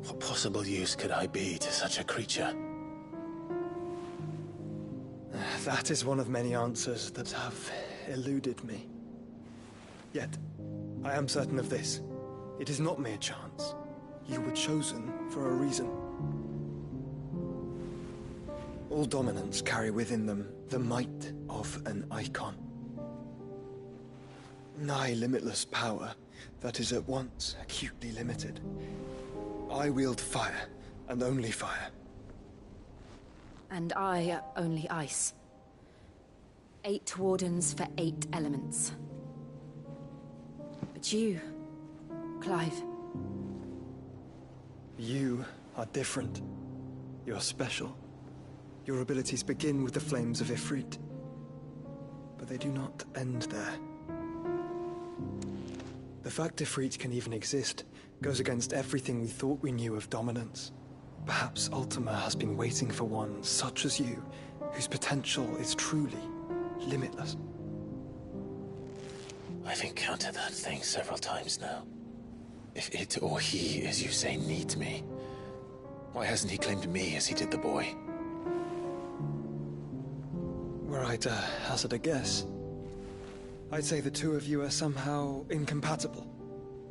What possible use could I be to such a creature? That is one of many answers that have eluded me. Yet, I am certain of this. It is not mere chance. You were chosen for a reason. All dominants carry within them the might of an icon. Nigh limitless power that is at once acutely limited. I wield fire, and only fire. And I only ice. 8 wardens for 8 elements. But you, Clive. You are different. You're special. Your abilities begin with the flames of Ifrit. But they do not end there. The fact Ifrit can even exist goes against everything we thought we knew of dominance. Perhaps Ultima has been waiting for one such as you, whose potential is truly limitless. I've encountered that thing several times now. If it or he, as you say, needs me, why hasn't he claimed me as he did the boy? Were I to hazard a guess, I'd say the two of you are somehow incompatible.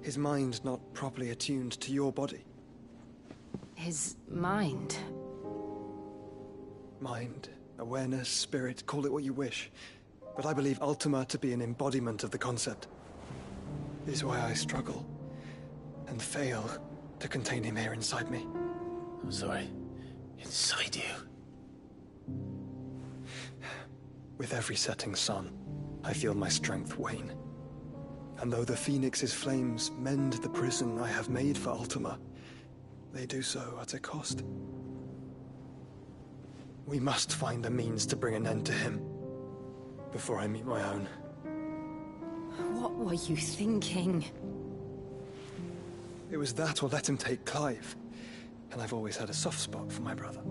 His mind not properly attuned to your body. His mind? Mind, awareness, spirit, call it what you wish. But I believe Ultima to be an embodiment of the concept. This is why I struggle and fail to contain him here inside me. I'm sorry. Inside you? With every setting sun, I feel my strength wane. And though the Phoenix's flames mend the prison I have made for Ultima, they do so at a cost. We must find a means to bring an end to him before I meet my own. What were you thinking? It was that or let him take Clive. And I've always had a soft spot for my brother.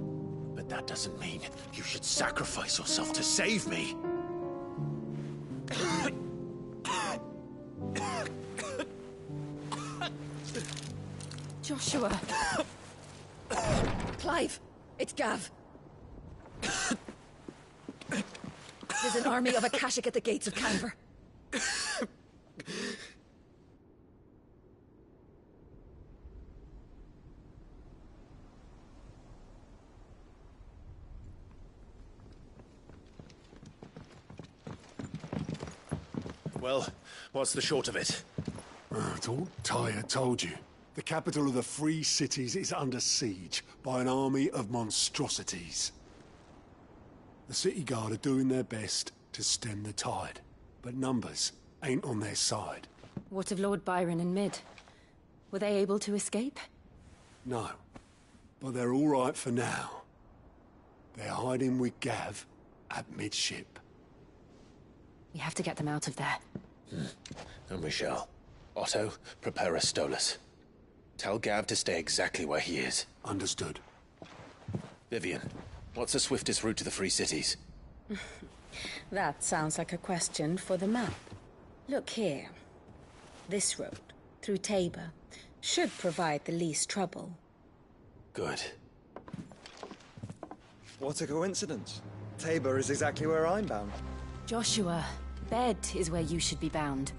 But that doesn't mean you should sacrifice yourself to save me. Joshua. Clive, it's Gav. There's an army of Akashic at the gates of Canver. Well, what's the short of it? It's all Tyre told you. The capital of the Free Cities is under siege by an army of monstrosities. The city guard are doing their best to stem the tide, but numbers ain't on their side. What of Lord Byron and Mid? Were they able to escape? No, but they're all right for now. They're hiding with Gav at midship. We have to get them out of there. And we shall. Otto, prepare a Stolas. Tell Gav to stay exactly where he is. Understood. Vivian, what's the swiftest route to the Free Cities? That sounds like a question for the map. Look here. This road, through Tabor, should provide the least trouble. Good. What a coincidence. Tabor is exactly where I'm bound. Joshua, bed is where you should be bound.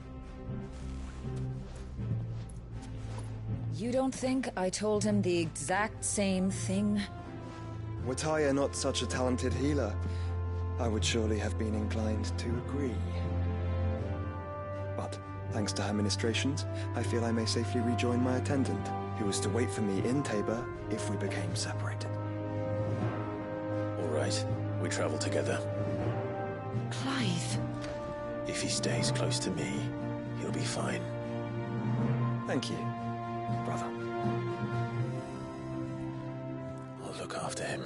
You don't think I told him the exact same thing? Were Tyre not such a talented healer, I would surely have been inclined to agree. But, thanks to her ministrations, I feel I may safely rejoin my attendant, who was to wait for me in Tabor if we became separated. All right, we travel together. Clive. If he stays close to me, he'll be fine. Thank you, brother. I'll look after him.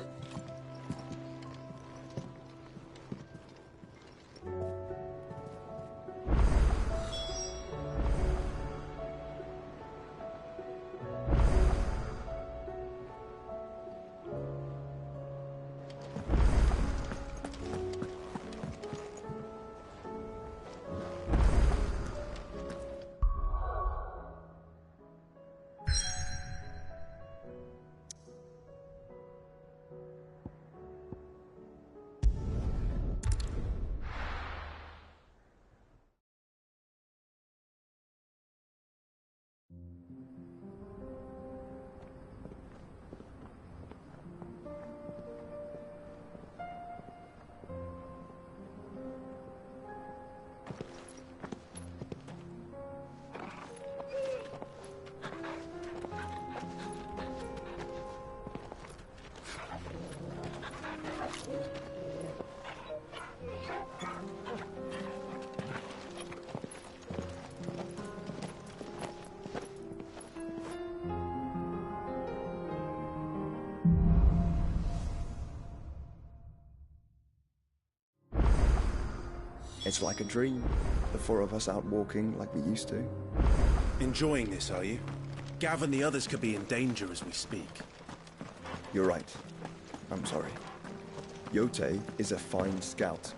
It's like a dream. The four of us out walking like we used to. Enjoying this, are you? Gav and the others could be in danger as we speak. You're right. I'm sorry. Yote is a fine scout.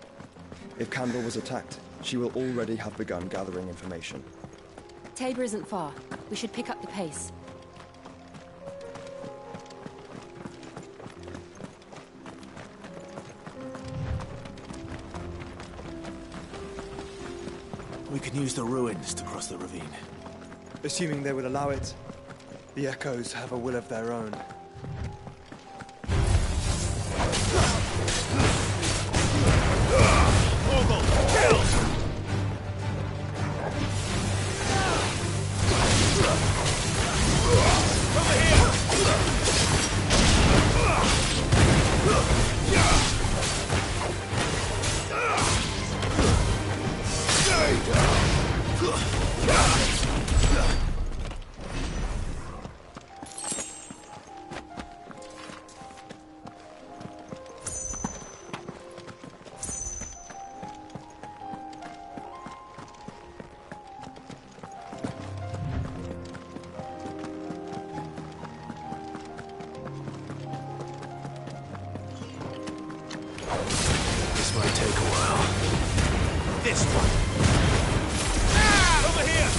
If Candle was attacked, she will already have begun gathering information. Tabor isn't far. We should pick up the pace. We can use the ruins to cross the ravine. Assuming they would allow it. The Echoes have a will of their own. This might take a while. This one. Over here!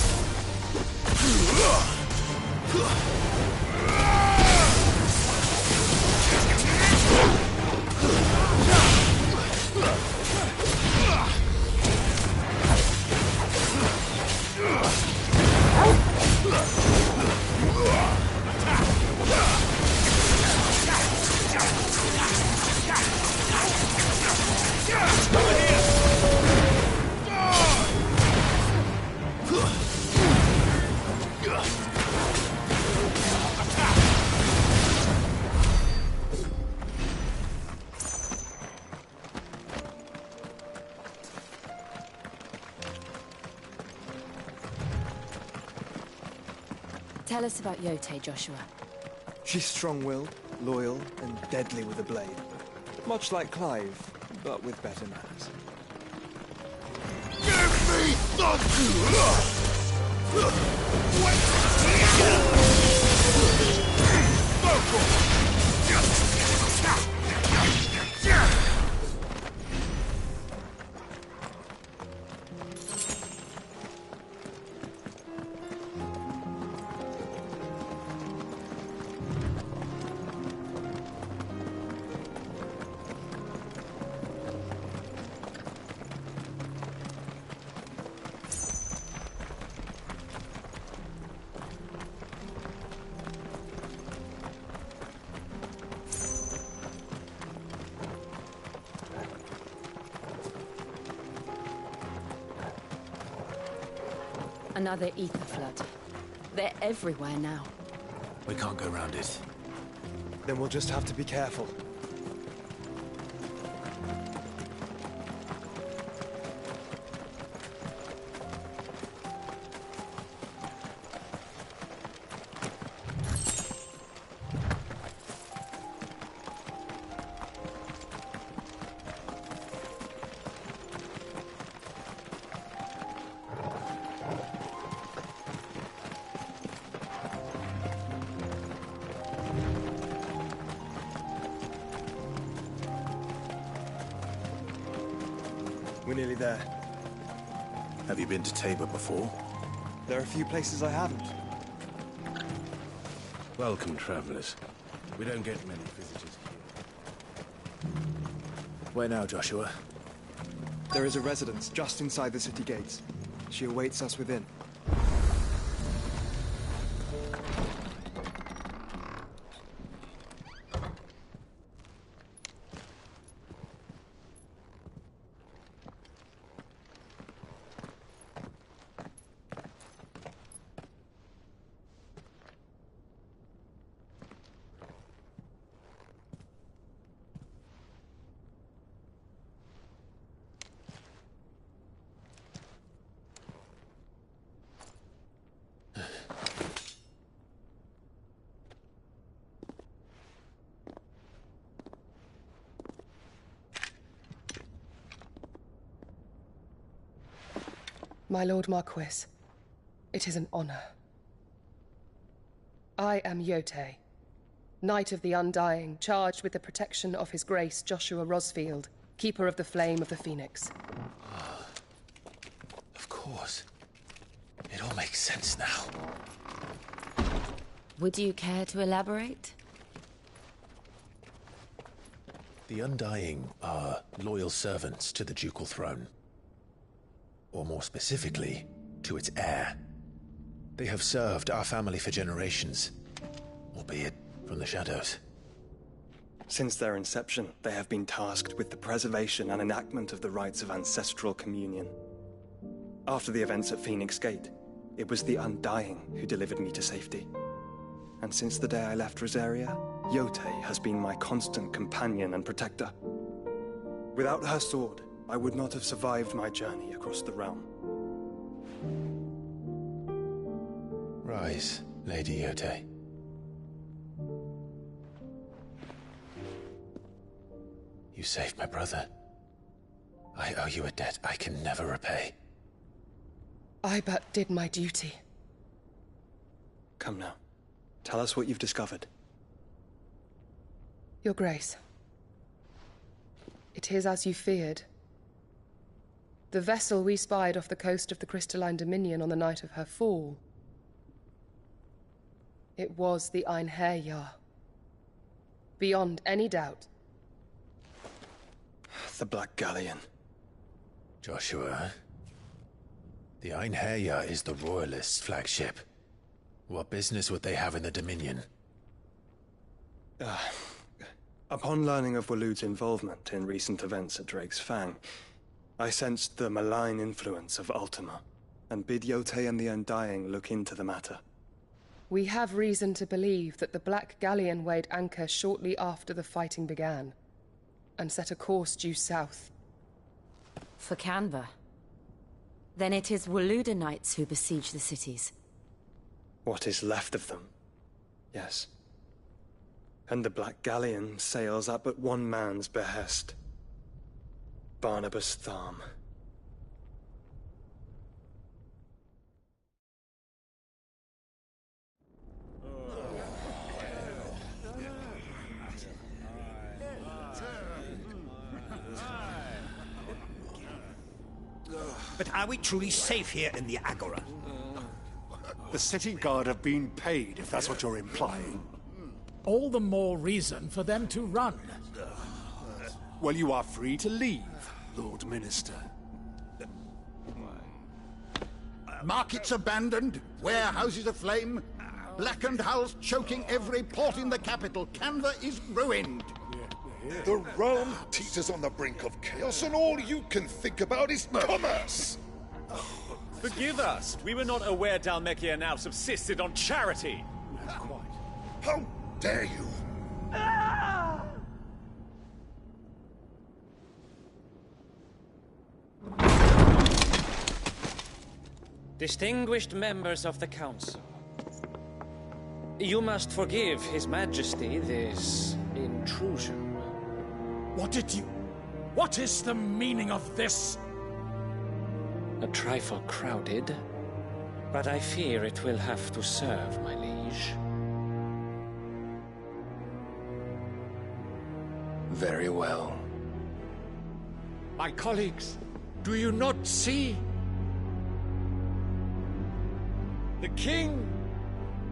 Tell us about Yote, Joshua. She's strong-willed, loyal, and deadly with a blade. Much like Clive, but with better manners. Give me Another ether flood. They're everywhere now. We can't go round it. Then we'll just have to be careful. We're nearly there. Have you been to Tabor before? There are a few places I haven't. Welcome, travelers. We don't get many visitors here. Where now, Joshua? There is a residence just inside the city gates. She awaits us within. My Lord Marquis, it is an honor. I am Yote, Knight of the Undying, charged with the protection of His Grace Joshua Rosfield, Keeper of the Flame of the Phoenix. Of course. It all makes sense now. Would you care to elaborate? The Undying are loyal servants to the ducal throne. Or more specifically, to its heir. They have served our family for generations, albeit from the shadows. Since their inception, they have been tasked with the preservation and enactment of the rites of ancestral communion. After the events at Phoenix Gate, it was the Undying who delivered me to safety. And since the day I left Rosaria, Yotei has been my constant companion and protector. Without her sword, I would not have survived my journey across the realm. Rise, Lady Yotei. You saved my brother. I owe you a debt I can never repay. I but did my duty. Come now. Tell us what you've discovered. Your Grace. It is as you feared. The vessel we spied off the coast of the Crystalline Dominion on the night of her fall. It was the Einherjar. Beyond any doubt. The Black Galleon. Joshua, the Einherjar is the Royalists' flagship. What business would they have in the Dominion? Upon learning of Waloed's involvement in recent events at Drake's Fang, I sensed the malign influence of Ultima, and bid Yotei and the Undying look into the matter. We have reason to believe that the Black Galleon weighed anchor shortly after the fighting began, and set a course due south. For Canva. Then it is Waloed knights who besiege the cities. What is left of them? Yes. And the Black Galleon sails at but one man's behest. Barnabas Tharm. But are we truly safe here in the Agora? The city guard have been paid, if that's what you're implying. All the more reason for them to run. Well, you are free to leave, Lord Minister. Markets abandoned, warehouses aflame, blackened hulls choking every port in the capital. Canva is ruined. The realm teeters on the brink of chaos, and all you can think about is commerce! Forgive us. We were not aware Dhalmekia now subsisted on charity. How dare you! Distinguished members of the Council, you must forgive His Majesty this intrusion. What is the meaning of this? A trifle crowded, but I fear it will have to serve, my liege. Very well. My colleagues, do you not see? The King!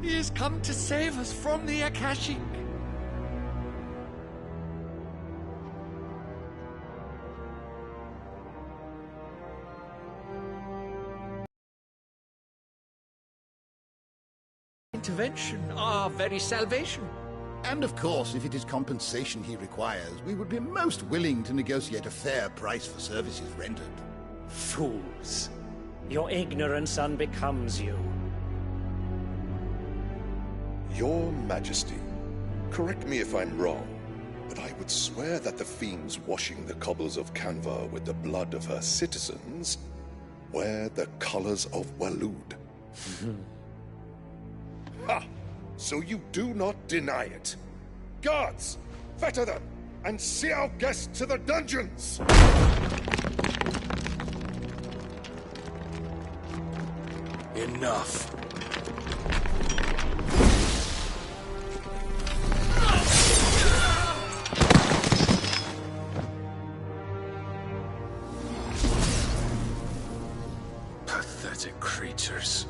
He has come to save us from the Akashic! Intervention, our very salvation. And of course, if it is compensation he requires, we would be most willing to negotiate a fair price for services rendered. Fools. Your ignorance unbecomes you. Your Majesty, correct me if I'm wrong, but I would swear that the fiends washing the cobbles of Canva with the blood of her citizens wear the colors of Waloed. Ha! So you do not deny it. Guards, fetter them, and see our guests to the dungeons! Enough. pathetic creatures.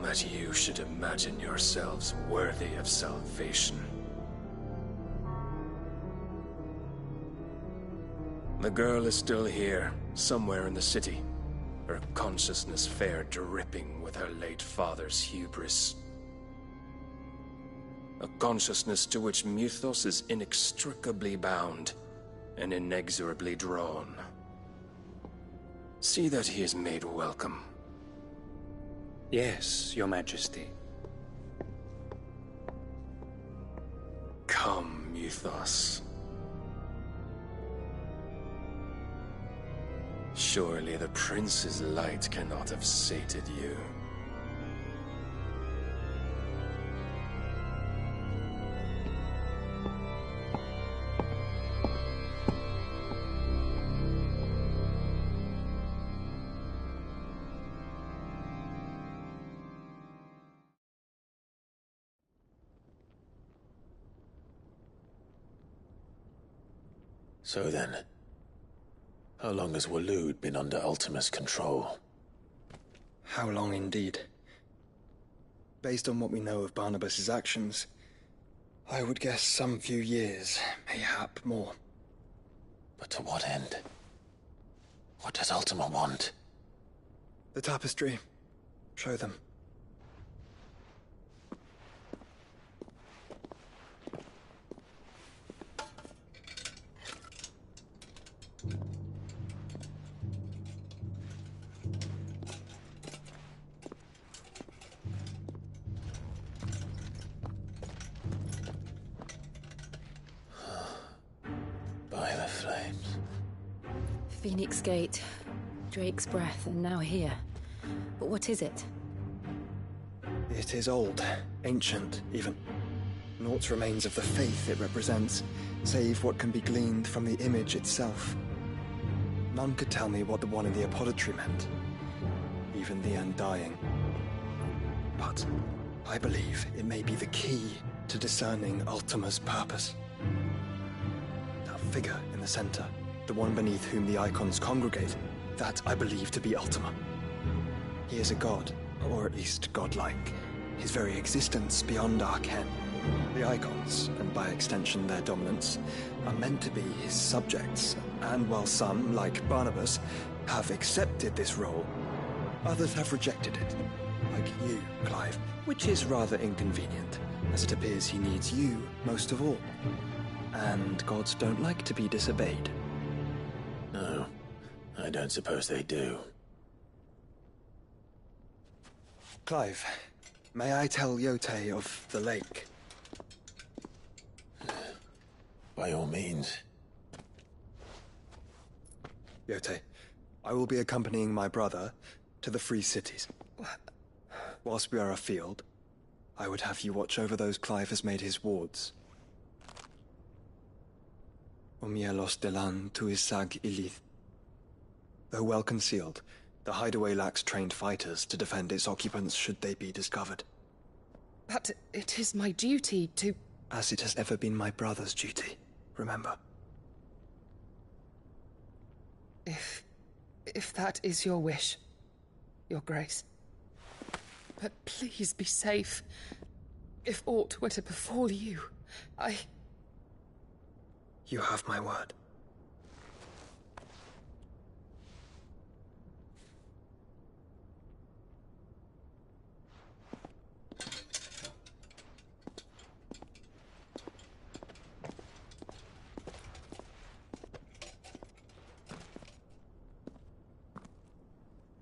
That you should imagine yourselves worthy of salvation. The girl is still here, somewhere in the city, her consciousness fair dripping with her late father's hubris. A consciousness to which Mythos is inextricably bound and inexorably drawn. See that he is made welcome. Yes, Your Majesty. Come, Mythos. Surely the prince's light cannot have sated you. So then, how long has Waloed been under Ultima's control? How long indeed? Based on what we know of Barnabas's actions, I would guess some few years, mayhap more. But to what end? What does Ultima want? The tapestry. Show them. By the flames. Phoenix Gate, Drake's Breath, and now here. But what is it? It is old, ancient, even. Naught remains of the faith it represents, save what can be gleaned from the image itself. None could tell me what the one in the apothecary meant, even the Undying. But I believe it may be the key to discerning Ultima's purpose. That figure in the center, the one beneath whom the icons congregate, that I believe to be Ultima. He is a god, or at least godlike, his very existence beyond our ken. The icons, and by extension their dominance, are meant to be his subjects, and while some, like Barnabas, have accepted this role, others have rejected it, like you, Clive, which is rather inconvenient, as it appears he needs you most of all. And gods don't like to be disobeyed. No, I don't suppose they do. Clive, may I tell Yote of the lake? By all means. Yote, I will be accompanying my brother to the Free Cities. Whilst we are afield, I would have you watch over those Clive has made his wards. Omielos delan tuisag ilith. Though well concealed, the hideaway lacks trained fighters to defend its occupants should they be discovered. But it is my duty to... As it has ever been my brother's duty, remember. If that is your wish, Your Grace. But please be safe. If aught were to befall you, You have my word.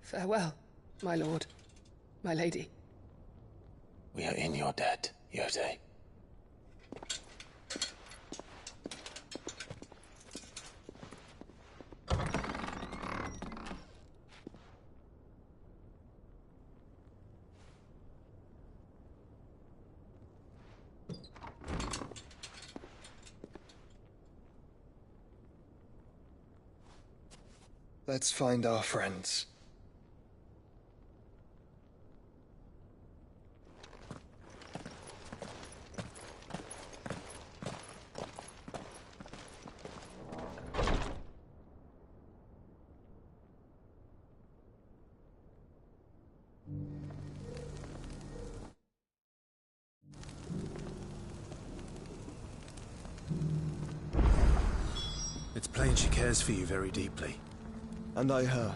Farewell, my lord, my lady. We are in your debt, Yote. Let's find our friends. Plain she cares for you very deeply. And I her.